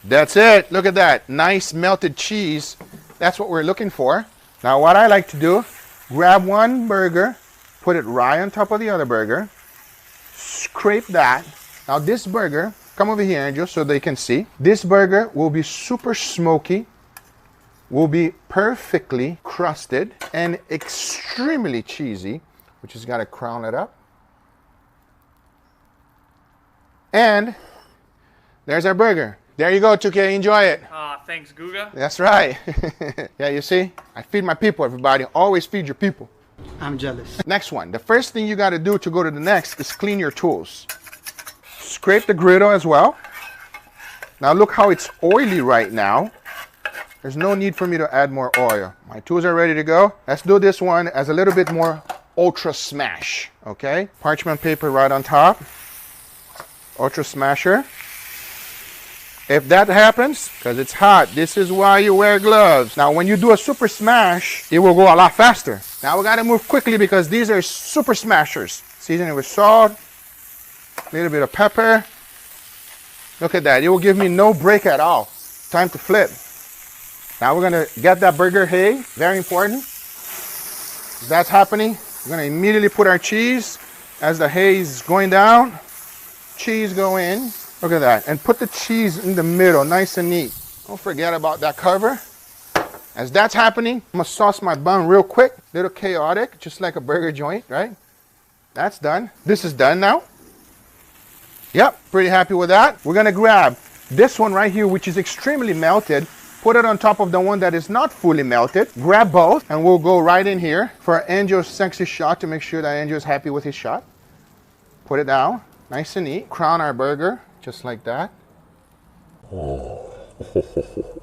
That's it. Look at that. Nice melted cheese. That's what we're looking for. Now what I like to do, grab one burger, put it right on top of the other burger, scrape that. Now this burger, come over here, Angel, so they can see. This burger will be super smoky, will be perfectly crusted and extremely cheesy. We just gotta crown it up. And there's our burger. There you go, 2K, enjoy it. Thanks, Guga. That's right. Yeah, you see? I feed my people, everybody. Always feed your people. I'm jealous. Next one. The first thing you got to do to go to the next is clean your tools. Scrape the griddle as well. Now look how it's oily right now. There's no need for me to add more oil. My tools are ready to go. Let's do this one as a little bit more ultra smash, okay? Parchment paper right on top. Ultra smasher. If that happens, because it's hot, this is why you wear gloves. Now, when you do a super smash, it will go a lot faster. Now, we got to move quickly because these are super smashers. Season it with salt, a little bit of pepper. Look at that. It will give me no break at all. Time to flip. Now, we're going to get that burger hay. Very important. If that's happening, we're going to immediately put our cheese. As the hay is going down, cheese go in. Look at that. And put the cheese in the middle, nice and neat. Don't forget about that cover. As that's happening, I'm going to sauce my bun real quick. Little chaotic, just like a burger joint, right? That's done. This is done now. Yep, pretty happy with that. We're going to grab this one right here, which is extremely melted. Put it on top of the one that is not fully melted. Grab both, and we'll go right in here for Angel's sexy shot to make sure that Angel is happy with his shot. Put it down, nice and neat. Crown our burger, just like that. Oh.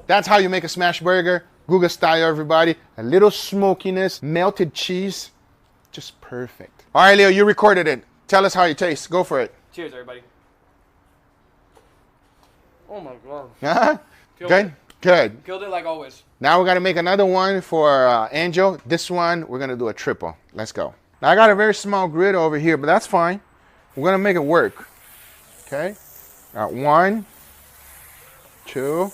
That's how you make a smash burger. Guga style, everybody. A little smokiness, melted cheese. Just perfect. All right, Leo, you recorded it. Tell us how it tastes. Go for it. Cheers, everybody. Oh my God. Uh-huh. Good? Good. Killed it like always. Now we're going to make another one for Angel. This one, we're going to do a triple. Let's go. Now I got a very small grid over here, but that's fine. We're going to make it work. Okay? Got 1, 2,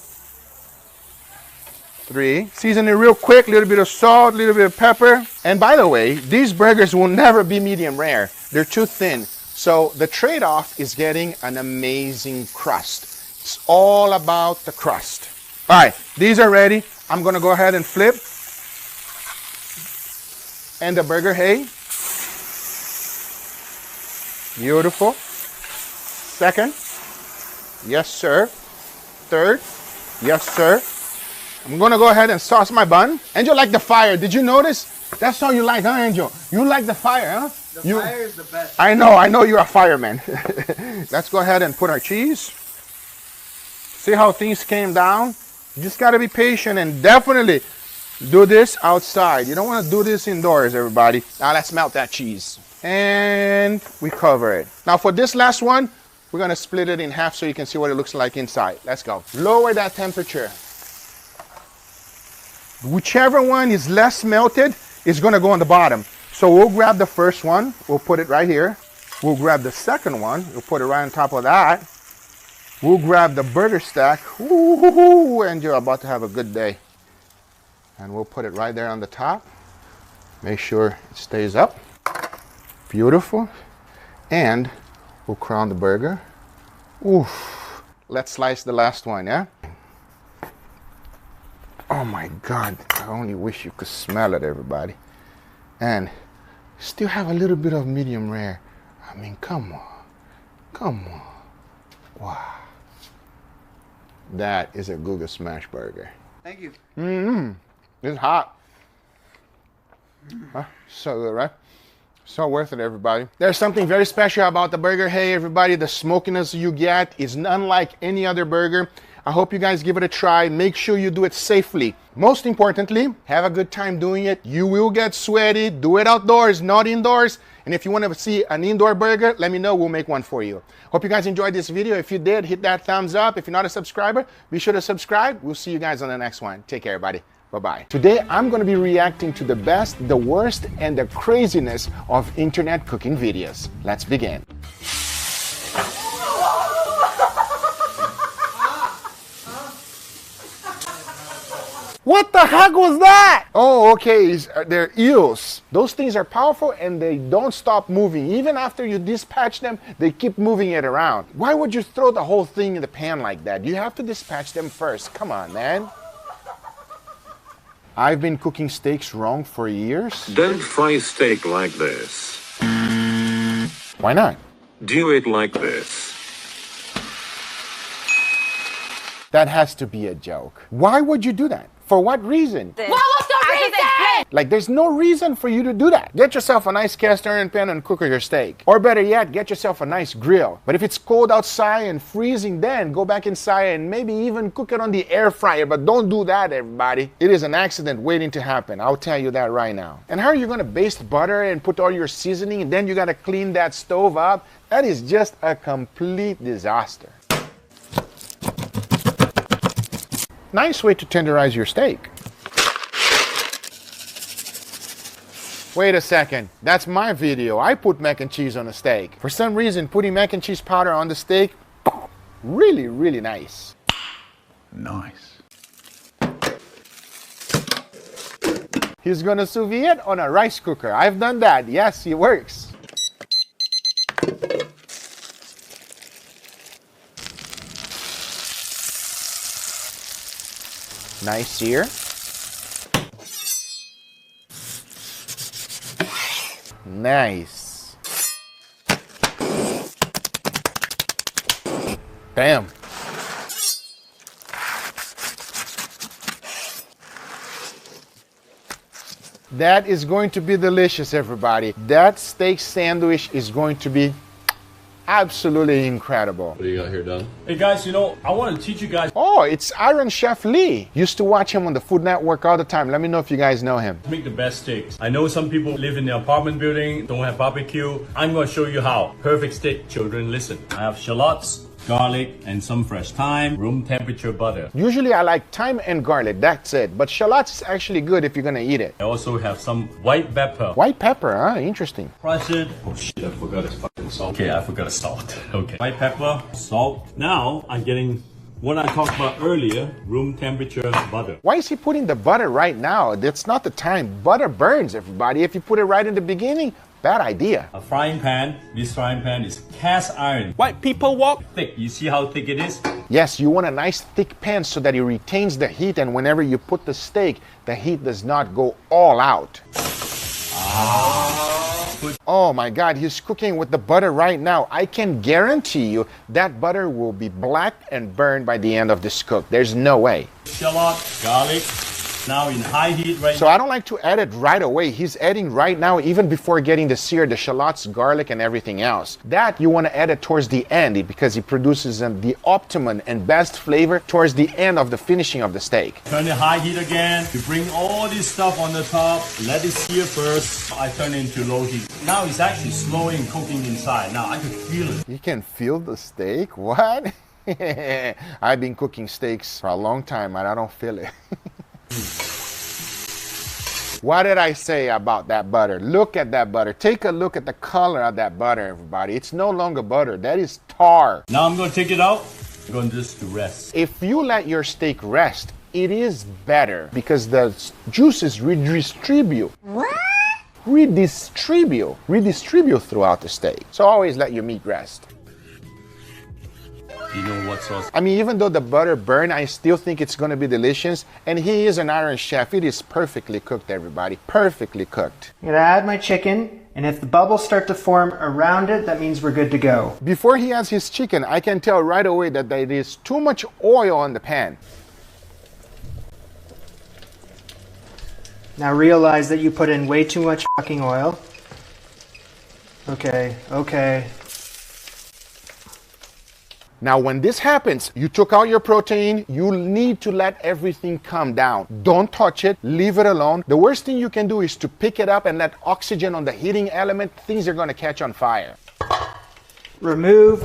3. Season it real quick. A little bit of salt, a little bit of pepper. And by the way, these burgers will never be medium rare. They're too thin. So the trade-off is getting an amazing crust. It's all about the crust. All right, these are ready. I'm going to go ahead and flip. And the burger hay. Beautiful. Second. Yes, sir. Third. Yes, sir. I'm going to go ahead and sauce my bun. Angel like the fire. Did you notice? That's all you like, huh, Angel? You like the fire, huh? The fire is the best. I know you're a fireman. Let's go ahead and put our cheese. See how things came down? You just got to be patient and definitely do this outside. You don't want to do this indoors, everybody. Now let's melt that cheese. And we cover it. Now for this last one, we're going to split it in half so you can see what it looks like inside. Let's go. Lower that temperature. Whichever one is less melted is going to go on the bottom. So we'll grab the first one. We'll put it right here. We'll grab the second one. We'll put it right on top of that. We'll grab the burger stack. Ooh, and you're about to have a good day. And we'll put it right there on the top. Make sure it stays up. Beautiful. And we'll crown the burger. Oof. Let's slice the last one, yeah? Oh my God, I only wish you could smell it, everybody. And still have a little bit of medium rare. I mean, come on. Come on. Wow. That is a Guga smash burger. Thank you. It's hot. Huh? So good, right? So worth it, everybody. There's something very special about the burger hay, everybody. The smokiness you get is unlike any other burger. I hope you guys give it a try. Make sure you do it safely. Most importantly, have a good time doing it. You will get sweaty. Do it outdoors, not indoors. And if you want to see an indoor burger, let me know. We'll make one for you. Hope you guys enjoyed this video. If you did, hit that thumbs up. If you're not a subscriber, be sure to subscribe. We'll see you guys on the next one. Take care, everybody. Bye-bye. Today, I'm going to be reacting to the best, the worst, and the craziness of internet cooking videos. Let's begin. What the heck was that? Oh, okay, they're eels. Those things are powerful and they don't stop moving. Even after you dispatch them, they keep moving it around. Why would you throw the whole thing in the pan like that? You have to dispatch them first. Come on, man. I've been cooking steaks wrong for years. Don't fry steak like this. Why not? Do it like this. That has to be a joke. Why would you do that? For what reason? What was the reason? Like, there's no reason for you to do that. Get yourself a nice cast iron pan and cook your steak. Or better yet, get yourself a nice grill. But if it's cold outside and freezing, then go back inside and maybe even cook it on the air fryer. But don't do that, everybody. It is an accident waiting to happen. I'll tell you that right now. And how are you going to baste butter and put all your seasoning and then you got to clean that stove up? That is just a complete disaster. Nice way to tenderize your steak. Wait a second, that's my video. I put mac and cheese on a steak. For some reason, putting mac and cheese powder on the steak, really, really nice. Nice. He's gonna sous vide it on a rice cooker. I've done that. Yes, it works. Nice sear. Nice. Bam. That is going to be delicious, everybody. That steak sandwich is going to be absolutely incredible. What do you got here done? Hey guys, you know, I want to teach you guys. Oh, it's Iron Chef Lee. Used to watch him on the Food Network all the time. Let me know if you guys know him. Make the best steaks. I know some people live in the apartment building, don't have barbecue. I'm going to show you how. Perfect steak, children, listen. I have shallots, garlic, and some fresh thyme, room temperature butter. Usually I like thyme and garlic, that's it. But shallots is actually good if you're gonna eat it. I also have some white pepper. White pepper, huh? Interesting. Crush it. Oh shit, I forgot it's fucking salt. Okay, I forgot the salt. Okay. White pepper, salt. Now I'm getting what I talked about earlier, room temperature butter. Why is he putting the butter right now? That's not the time. Butter burns, everybody. If you put it right in the beginning, bad idea. A frying pan. This frying pan is cast iron. White people walk. Thick. You see how thick it is? Yes, you want a nice thick pan so that it retains the heat, and whenever you put the steak, the heat does not go all out. Oh my God, he's cooking with the butter right now. I can guarantee you that butter will be black and burned by the end of this cook. There's no way. Shallot, garlic. Now in high heat right So I don't like to add it right away. He's adding right now, even before getting the sear, the shallots, garlic, and everything else. That you want to add it towards the end because it produces the optimum and best flavor towards the end of the finishing of the steak. Turn it high heat again. You bring all this stuff on the top. Let it sear first. I turn it into low heat. Now it's actually slowly cooking inside. Now I can feel it. You can feel the steak? What? I've been cooking steaks for a long time and I don't feel it. What did I say about that butter? Look at that butter. Take a look at the color of that butter, everybody. It's no longer butter. That is tar. Now I'm going to take it out. I'm going just to rest. If you let your steak rest, it is better because the juices redistribute. What? Redistribute throughout the steak. So always let your meat rest. You know what sauce? I mean, even though the butter burned, I still think it's going to be delicious. And he is an Iron Chef. It is perfectly cooked, everybody. Perfectly cooked. I'm going to add my chicken, and if the bubbles start to form around it, that means we're good to go. Before he adds his chicken, I can tell right away that there is too much oil on the pan. Now realize that you put in way too much fucking oil. Okay. Now, when this happens, you took out your protein, you need to let everything come down. Don't touch it, leave it alone. The worst thing you can do is to pick it up and let oxygen on the heating element, things are gonna catch on fire. Remove.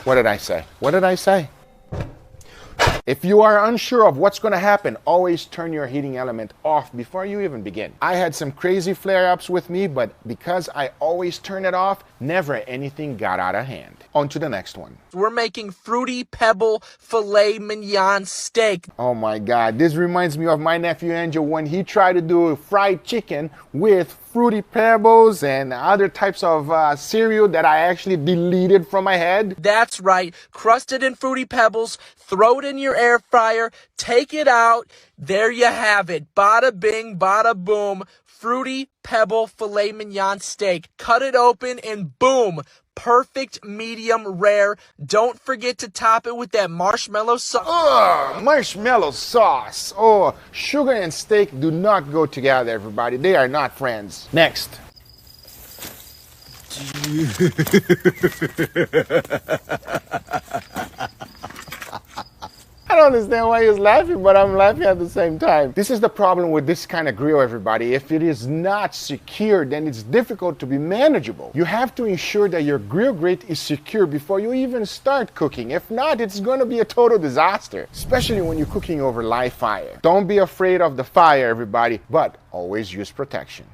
What did I say? What did I say? If you are unsure of what's going to happen, always turn your heating element off before you even begin. I had some crazy flare-ups with me, but because I always turn it off, never anything got out of hand. On to the next one. We're making Fruity Pebble filet mignon steak. Oh my God, this reminds me of my nephew Angel when he tried to do fried chicken with Fruity Pebbles and other types of cereal that I actually deleted from my head. That's right, crusted in Fruity Pebbles, throw it in your air fryer, take it out, there you have it. Bada bing, bada boom, Fruity Pebble filet mignon steak. Cut it open and boom, perfect medium rare. Don't forget to top it with that marshmallow sauce. Ugh, marshmallow sauce. Oh, sugar and steak do not go together, everybody. They are not friends. Next. I don't understand why he's laughing, but I'm laughing at the same time. This is the problem with this kind of grill, everybody. If it is not secure, then it's difficult to be manageable. You have to ensure that your grill grate is secure before you even start cooking. If not, it's going to be a total disaster, especially when you're cooking over live fire. Don't be afraid of the fire, everybody, but always use protection.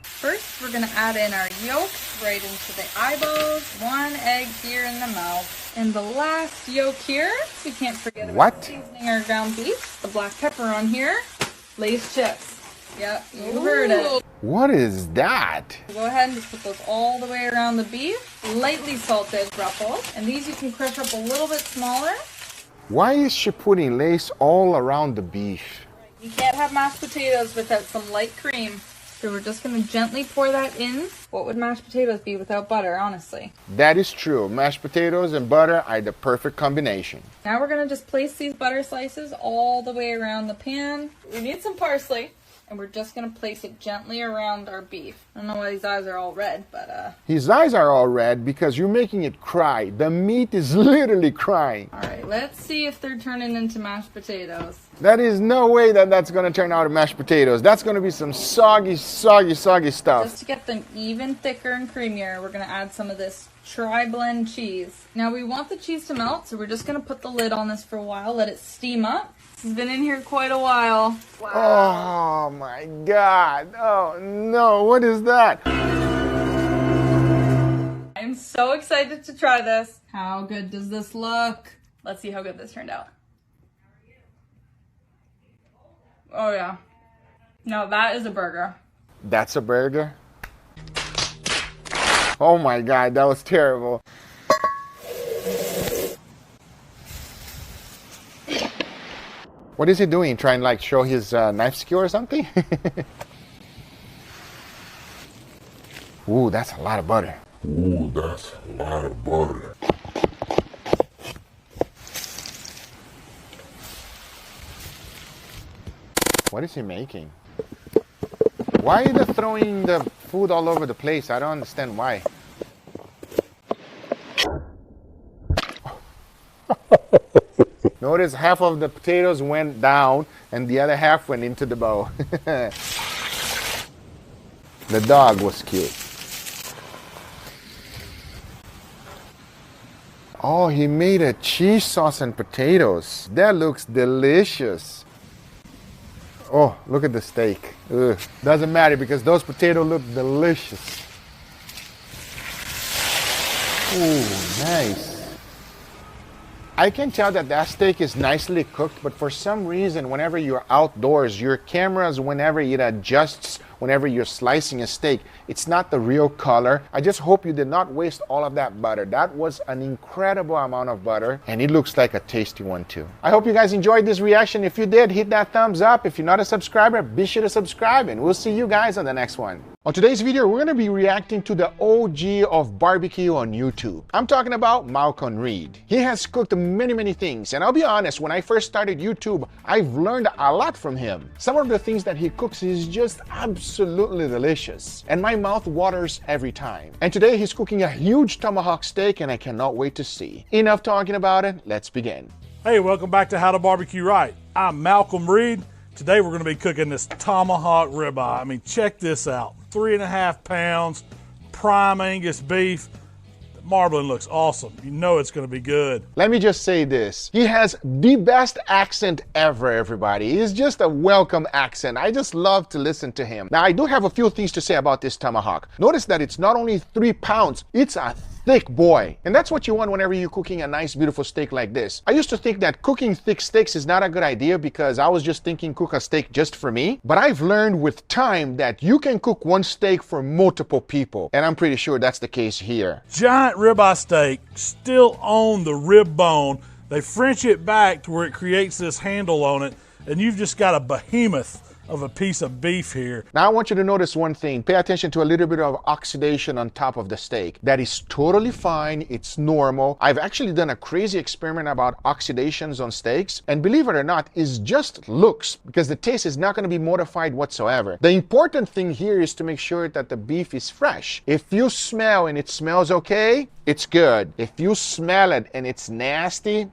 First, we're gonna add in our yolk right into the eyeballs, 1 egg here in the mouth, and the last yolk here. We can't forget about seasoning our ground beef, the black pepper on here, Lay's chips. Yep, you heard it. What is that? Go ahead and just put those all the way around the beef, lightly salted ruffles, and these you can crush up a little bit smaller. Why is she putting Lay's all around the beef? You can't have mashed potatoes without some light cream. So we're just going to gently pour that in. What would mashed potatoes be without butter, honestly? That is true. Mashed potatoes and butter are the perfect combination. Now we're going to just place these butter slices all the way around the pan. We need some parsley, and we're just going to place it gently around our beef. I don't know why these eyes are all red, but His eyes are all red because you're making it cry. The meat is literally crying. All right, let's see if they're turning into mashed potatoes. That is no way that that's going to turn out mashed potatoes. That's going to be some soggy stuff. Just to get them even thicker and creamier, we're going to add some of this tri-blend cheese. Now we want the cheese to melt, so we're just going to put the lid on this for a while, let it steam up. This has been in here quite a while. Wow. Oh my God. Oh no, what is that? I'm so excited to try this. How good does this look? Let's see how good this turned out. Oh yeah. No, that is a burger. That's a burger? Oh my God, that was terrible. What is he doing? Trying to like show his knife skill or something? Ooh, that's a lot of butter. Ooh, that's a lot of butter. What is he making? Why are they throwing the food all over the place? I don't understand why. Notice half of the potatoes went down and the other half went into the bowl. The dog was cute. Oh, he made a cheese sauce and potatoes. That looks delicious. Oh, look at the steak. Ugh. Doesn't matter because those potatoes look delicious. Ooh, nice. I can tell that that steak is nicely cooked, but for some reason, whenever you're outdoors, your cameras, whenever it adjusts, whenever you're slicing a steak, it's not the real color. I just hope you did not waste all of that butter. That was an incredible amount of butter, and it looks like a tasty one too. I hope you guys enjoyed this reaction. If you did, hit that thumbs up. If you're not a subscriber, be sure to subscribe, and we'll see you guys on the next one. On today's video, we're going to be reacting to the OG of barbecue on YouTube. I'm talking about Malcolm Reed. He has cooked many things, and I'll be honest, when I first started YouTube, I've learned a lot from him. Some of the things that he cooks is just absolutely delicious, and my mouth waters every time. And today he's cooking a huge tomahawk steak, and I cannot wait to see. Enough talking about it, let's begin. Hey, welcome back to How to Barbecue Right. I'm Malcolm Reed. Today we're going to be cooking this tomahawk ribeye. I mean, check this out. 3.5 pounds, prime Angus beef. The marbling looks awesome. You know it's going to be good. Let me just say this. He has the best accent ever, everybody. He's just a welcome accent. I just love to listen to him. Now, I do have a few things to say about this tomahawk. Notice that it's not only 3 pounds, it's a thick boy. And that's what you want whenever you're cooking a nice, beautiful steak like this. I used to think that cooking thick steaks is not a good idea because I was just thinking cook a steak just for me. But I've learned with time that you can cook one steak for multiple people. And I'm pretty sure that's the case here. Giant ribeye steak, still on the rib bone. They French it back to where it creates this handle on it. And you've just got a behemoth of a piece of beef here. Now I want you to notice one thing. Pay attention to a little bit of oxidation on top of the steak. That is totally fine. It's normal. I've actually done a crazy experiment about oxidations on steaks, and believe it or not, it's just looks, because the taste is not going to be modified whatsoever. The important thing here is to make sure that the beef is fresh. If you smell and it smells okay, it's good. If you smell it and it's nasty,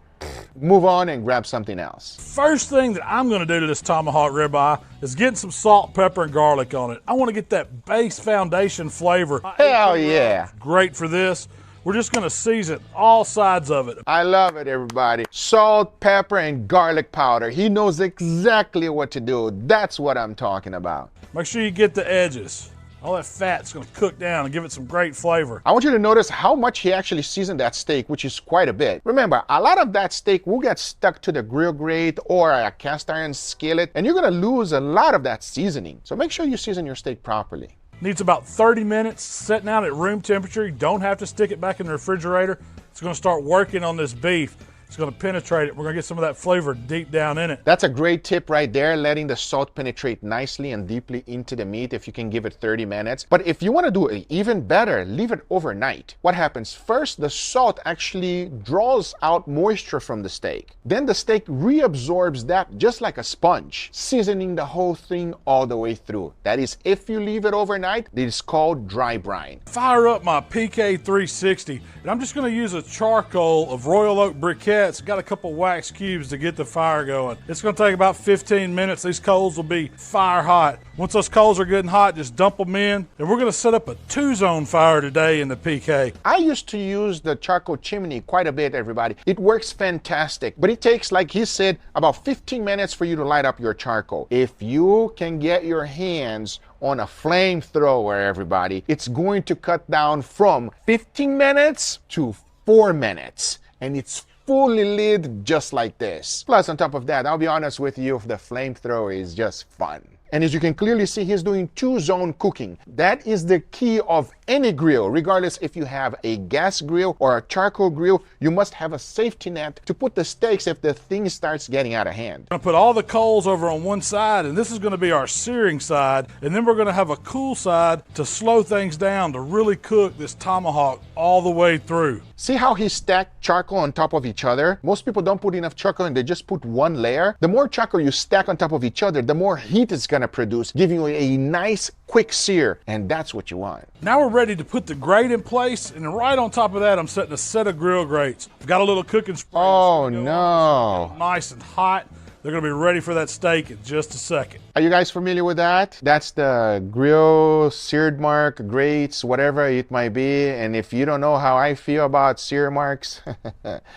move on and grab something else. First thing that I'm gonna do to this tomahawk ribeye is get some salt, pepper, and garlic on it. I wanna get that base foundation flavor. Hell yeah. Great for this. We're just gonna season all sides of it. I love it, everybody. Salt, pepper, and garlic powder. He knows exactly what to do. That's what I'm talking about. Make sure you get the edges. All that fat's gonna cook down and give it some great flavor. I want you to notice how much he actually seasoned that steak, which is quite a bit. Remember, a lot of that steak will get stuck to the grill grate or a cast iron skillet, and you're gonna lose a lot of that seasoning. So make sure you season your steak properly. Needs about 30 minutes setting out at room temperature. You don't have to stick it back in the refrigerator. It's gonna start working on this beef. It's gonna penetrate it. We're gonna get some of that flavor deep down in it. That's a great tip right there, letting the salt penetrate nicely and deeply into the meat if you can give it 30 minutes. But if you wanna do it even better, leave it overnight. What happens? First, the salt actually draws out moisture from the steak. Then the steak reabsorbs that just like a sponge, seasoning the whole thing all the way through. That is, if you leave it overnight, it is called dry brine. Fire up my PK 360, and I'm just gonna use a charcoal of Royal Oak briquettes. Got a couple wax cubes to get the fire going. It's gonna take about 15 minutes. These coals will be fire hot. Once those coals are good and hot, just dump them in. And we're gonna set up a 2-zone fire today in the PK. I used to use the charcoal chimney quite a bit, everybody. It works fantastic, but it takes, like he said, about 15 minutes for you to light up your charcoal. If you can get your hands on a flamethrower, everybody, it's going to cut down from 15 minutes to 4 minutes. And it's fully lit just like this. Plus, on top of that, I'll be honest with you, the flamethrower is just fun. And as you can clearly see, he's doing 2-zone cooking. That is the key of any grill. Regardless if you have a gas grill or a charcoal grill, you must have a safety net to put the steaks if the thing starts getting out of hand. I'm gonna put all the coals over on one side, and this is gonna be our searing side, and then we're gonna have a cool side to slow things down to really cook this tomahawk all the way through. See how he stacked charcoal on top of each other? Most people don't put enough charcoal and they just put one layer. The more charcoal you stack on top of each other, the more heat it's gonna produce, giving you a nice quick sear, and that's what you want. Now we're ready to put the grate in place, and right on top of that, I'm setting a set of grill grates. I've got a little cooking spray. Oh no. Nice and hot. They're gonna be ready for that steak in just a second. Are you guys familiar with that? That's the grill, seared mark, grates, whatever it might be. And if you don't know how I feel about sear marks,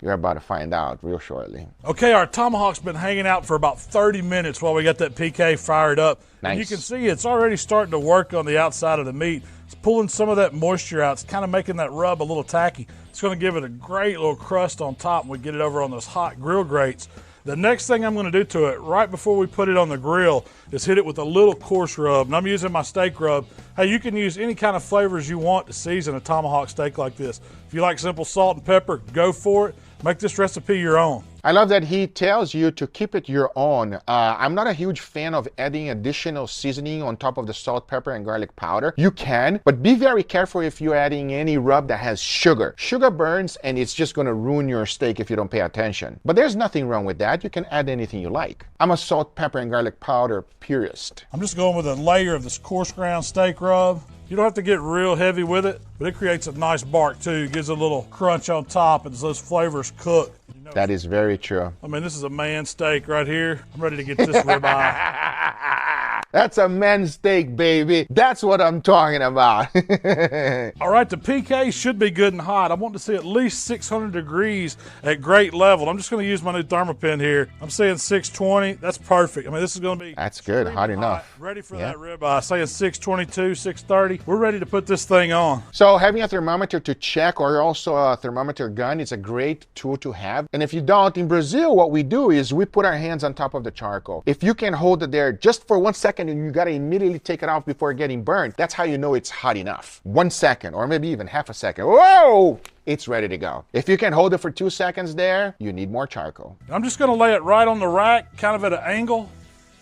you're about to find out real shortly. Okay, our tomahawk's been hanging out for about 30 minutes while we got that PK fired up. Nice. And you can see it's already starting to work on the outside of the meat. It's pulling some of that moisture out. It's kind of making that rub a little tacky. It's gonna give it a great little crust on top when we get it over on those hot grill grates. The next thing I'm gonna do to it, right before we put it on the grill, is hit it with a little coarse rub. And I'm using my steak rub. Hey, you can use any kind of flavors you want to season a tomahawk steak like this. If you like simple salt and pepper, go for it. Make this recipe your own. I love that he tells you to keep it your own. I'm not a huge fan of adding additional seasoning on top of the salt, pepper, and garlic powder. You can, but be very careful if you're adding any rub that has sugar. Sugar burns and it's just gonna ruin your steak if you don't pay attention. But there's nothing wrong with that. You can add anything you like. I'm a salt, pepper, and garlic powder purist. I'm just going with a layer of this coarse ground steak rub. You don't have to get real heavy with it, but it creates a nice bark too. It gives a little crunch on top as those flavors cook. That is very true. I mean, this is a man steak right here. I'm ready to get this ribeye. That's a men's steak, baby. That's what I'm talking about. All right, the PK should be good and hot. I want to see at least 600 degrees at great level. I'm just going to use my new thermopin here. I'm saying 620. That's perfect. I mean, this is going to be... That's good, hot enough. Ready for that ribeye. Saying 622, 630. We're ready to put this thing on. So having a thermometer to check or also a thermometer gun is a great tool to have. And if you don't, in Brazil, what we do is we put our hands on top of the charcoal. If you can hold it there just for 1 second and you gotta immediately take it off before getting burned, that's how you know it's hot enough. 1 second or maybe even half a second. Whoa! It's ready to go. If you can hold it for 2 seconds there, you need more charcoal. I'm just gonna lay it right on the rack, kind of at an angle.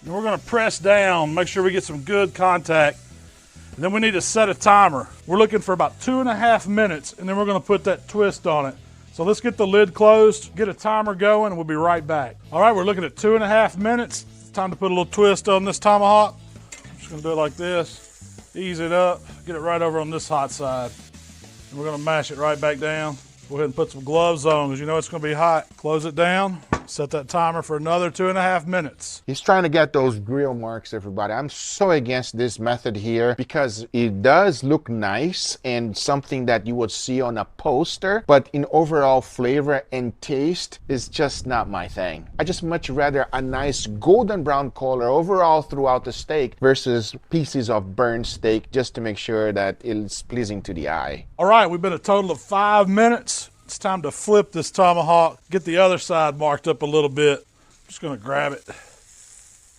And we're gonna press down, make sure we get some good contact. And then we need to set a timer. We're looking for about 2.5 minutes, and then we're gonna put that twist on it. So let's get the lid closed, get a timer going, and we'll be right back. All right, we're looking at 2.5 minutes. It's time to put a little twist on this tomahawk. I'm just gonna do it like this, ease it up, get it right over on this hot side. And we're gonna mash it right back down. Go ahead and put some gloves on because you know it's going to be hot. Close it down. Set that timer for another 2.5 minutes. He's trying to get those grill marks, everybody. I'm so against this method here because it does look nice and something that you would see on a poster, but in overall flavor and taste is just not my thing. I just much rather a nice golden brown color overall throughout the steak versus pieces of burnt steak just to make sure that it's pleasing to the eye. All right, we've been a total of 5 minutes. It's time to flip this tomahawk, get the other side marked up a little bit. I'm just gonna grab it.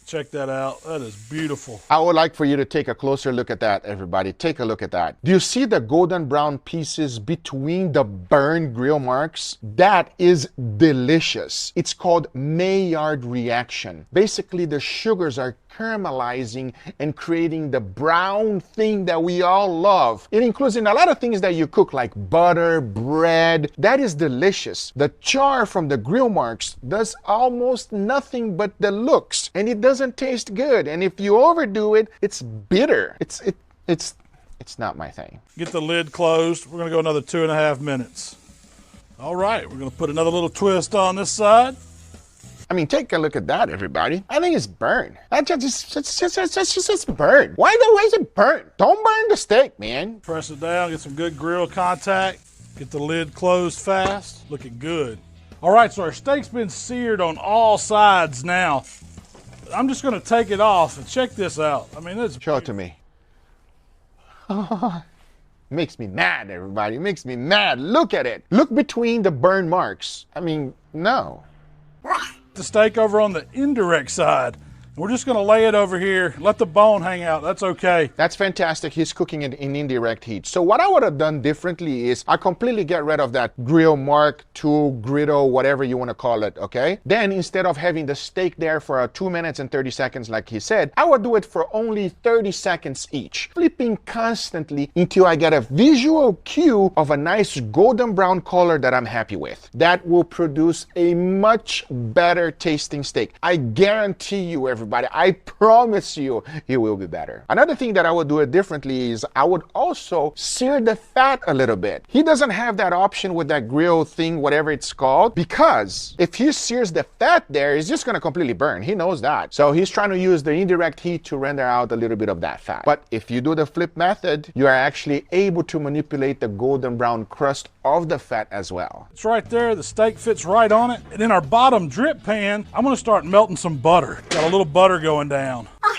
Check that out. That is beautiful. I would like for you to take a closer look at that, everybody. Take a look at that. Do you see the golden brown pieces between the burned grill marks? That is delicious. It's called Maillard reaction. Basically, the sugars are caramelizing and creating the brown thing that we all love. It includes in a lot of things that you cook like butter, bread. That is delicious. The char from the grill marks does almost nothing but the looks, and it doesn't taste good. And if you overdo it, it's bitter. It's not my thing. Get the lid closed. We're gonna go another 2.5 minutes. All right, we're gonna put another little twist on this side. I mean, take a look at that, everybody. I think it's burnt. It's just burnt. Why is it burnt? Don't burn the steak, man. Press it down, get some good grill contact. Get the lid closed fast. Looking good. All right, so our steak's been seared on all sides now. I'm just gonna take it off and check this out. I mean, it's show it to me. Makes me mad, everybody. Makes me mad. Look at it. Look between the burn marks. I mean, no. The steak over on the indirect side. We're just gonna lay it over here, let the bone hang out, that's okay. That's fantastic, he's cooking it in indirect heat. So what I would have done differently is I completely get rid of that grill mark, tool, griddle, whatever you wanna call it, okay? Then instead of having the steak there for 2 minutes and 30 seconds like he said, I would do it for only 30 seconds each, flipping constantly until I get a visual cue of a nice golden brown color that I'm happy with. That will produce a much better tasting steak. I guarantee you, everybody. I promise you it will be better. Another thing that I would do it differently is I would also sear the fat a little bit. He doesn't have that option with that grill thing, whatever it's called, because if he sears the fat there, it's just gonna completely burn. He knows that. So he's trying to use the indirect heat to render out a little bit of that fat. But if you do the flip method, you are actually able to manipulate the golden brown crust of the fat as well. It's right there, the steak fits right on it. And in our bottom drip pan, I'm gonna start melting some butter. Got a little butter going down. Oh,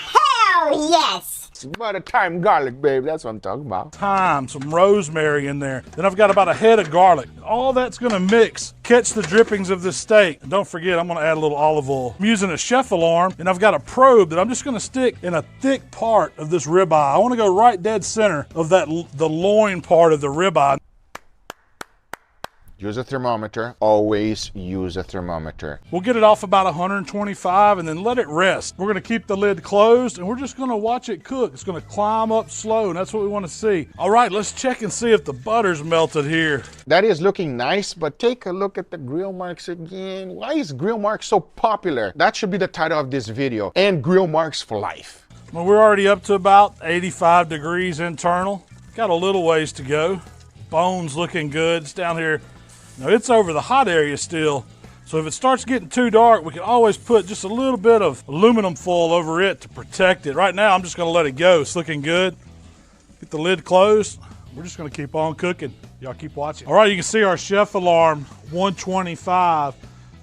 hell yes! It's butter, thyme, garlic, babe. That's what I'm talking about. Thyme, some rosemary in there. Then I've got about a head of garlic. All that's gonna mix, catch the drippings of this steak. And don't forget, I'm gonna add a little olive oil. I'm using a chef alarm, and I've got a probe that I'm just gonna stick in a thick part of this ribeye. I wanna go right dead center of that, the loin part of the ribeye. Use a thermometer. Always use a thermometer. We'll get it off about 125 and then let it rest. We're gonna keep the lid closed and we're just gonna watch it cook. It's gonna climb up slow and that's what we wanna see. All right, let's check and see if the butter's melted here. That is looking nice, but take a look at the grill marks again. Why is grill marks so popular? That should be the title of this video. And grill marks for life. Well, we're already up to about 85 degrees internal. Got a little ways to go. Bone's looking good. It's down here. Now it's over the hot area still, so if it starts getting too dark, we can always put just a little bit of aluminum foil over it to protect it. Right now, I'm just gonna let it go. It's looking good. Get the lid closed. We're just gonna keep on cooking. Y'all keep watching. All right, you can see our chef alarm, 125.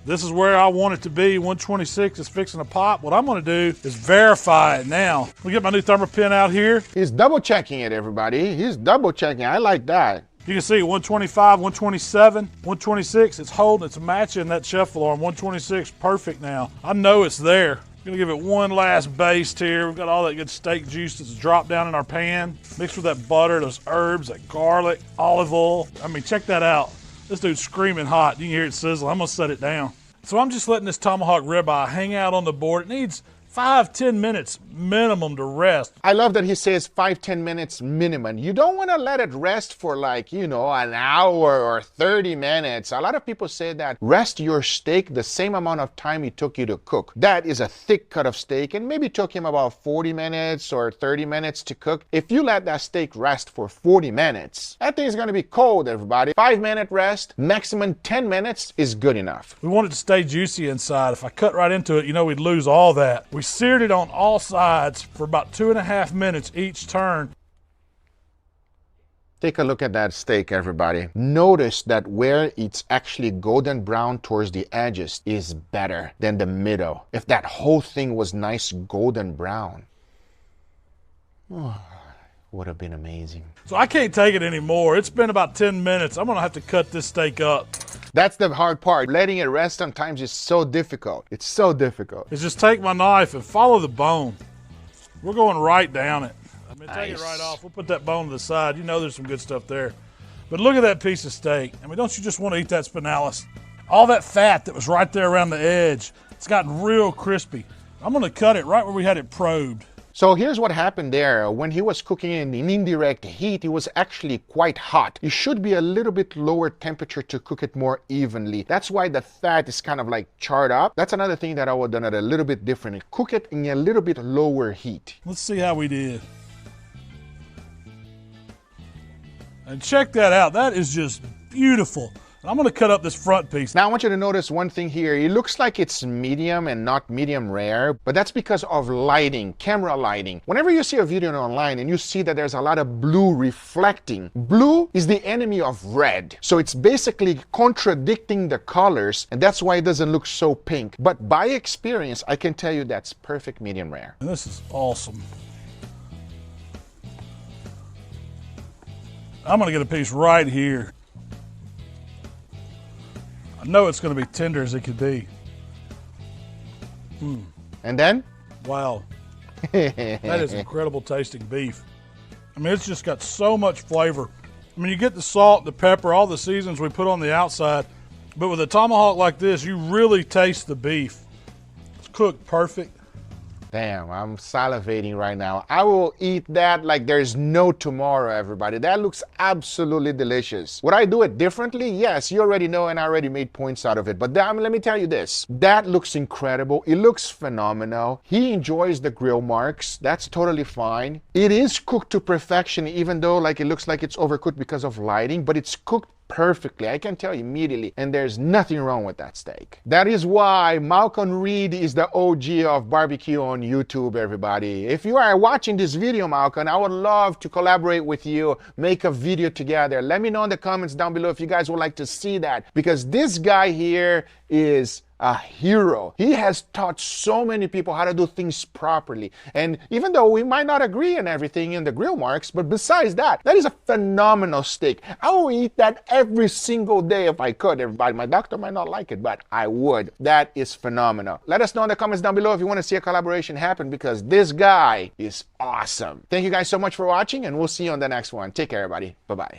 This is where I want it to be. 126 is fixing to pop. What I'm gonna do is verify it now. Let me get my new thermopin out here. He's double checking it, everybody. He's double checking. I like that. You can see 125, 127, 126. It's holding, it's matching that chef alarm. 126, perfect now. I know it's there. I'm gonna give it one last baste here. We've got all that good steak juice that's dropped down in our pan. Mixed with that butter, those herbs, that garlic, olive oil. I mean, check that out. This dude's screaming hot. You can hear it sizzle. I'm gonna set it down. So I'm just letting this tomahawk ribeye hang out on the board. It needs 5-10 minutes minimum to rest. I love that he says 5-10 minutes minimum. You don't want to let it rest for like, you know, an hour or 30 minutes. A lot of people say that rest your steak the same amount of time it took you to cook. That is a thick cut of steak and maybe took him about 40 minutes or 30 minutes to cook. If you let that steak rest for 40 minutes, that thing is going to be cold, everybody. 5-minute rest, maximum 10 minutes is good enough. We want it to stay juicy inside. If I cut right into it, you know we'd lose all that. We seared it on all sides for about 2.5 minutes each turn. Take a look at that steak, everybody. Notice that where it's actually golden brown towards the edges is better than the middle. If that whole thing was nice golden brown, would have been amazing. So I can't take it anymore. It's been about 10 minutes. I'm gonna have to cut this steak up. That's the hard part. Letting it rest sometimes is so difficult. It's so difficult. Is just take my knife and follow the bone. We're going right down it. I mean, take it right off. We'll put that bone to the side. You know there's some good stuff there. But look at that piece of steak. I mean, don't you just want to eat that spinalis? All that fat that was right there around the edge, it's gotten real crispy. I'm gonna cut it right where we had it probed. So here's what happened there. When he was cooking in indirect heat, it was actually quite hot. You should be a little bit lower temperature to cook it more evenly. That's why the fat is kind of like charred up. That's another thing that I would have done it a little bit differently. Cook it in a little bit lower heat. Let's see how we did. And check that out. That is just beautiful. I'm gonna cut up this front piece. Now I want you to notice one thing here. It looks like it's medium and not medium rare, but that's because of lighting, camera lighting. Whenever you see a video online and you see that there's a lot of blue reflecting, blue is the enemy of red. So it's basically contradicting the colors, and that's why it doesn't look so pink. But by experience, I can tell you that's perfect medium rare. And this is awesome. I'm gonna get a piece right here. I know it's going to be tender as it could be. And then? Wow. That is incredible tasting beef. I mean, it's just got so much flavor. I mean, you get the salt, the pepper, all the seasons we put on the outside, but with a tomahawk like this, you really taste the beef. It's cooked perfect. Damn, I'm salivating right now. I will eat that like there's no tomorrow, everybody. That looks absolutely delicious. Would I do it differently? Yes, you already know, and I already made points out of it. But damn, let me tell you this. That looks incredible. It looks phenomenal. He enjoys the grill marks. That's totally fine. It is cooked to perfection, even though like it looks like it's overcooked because of lighting, but it's cooked perfectly. I can tell immediately, and there's nothing wrong with that steak. That is why Malcolm Reed is the OG of barbecue on YouTube, everybody. If you are watching this video, Malcolm, I would love to collaborate with you, make a video together. Let me know in the comments down below if you guys would like to see that, because this guy here is a hero. He has taught so many people how to do things properly. And even though we might not agree on everything in the grill marks, but besides that, that is a phenomenal steak. I will eat that every single day if I could, everybody. My doctor might not like it, but I would. That is phenomenal. Let us know in the comments down below if you want to see a collaboration happen, because this guy is awesome. Thank you guys so much for watching, and we'll see you on the next one. Take care, everybody. Bye-bye.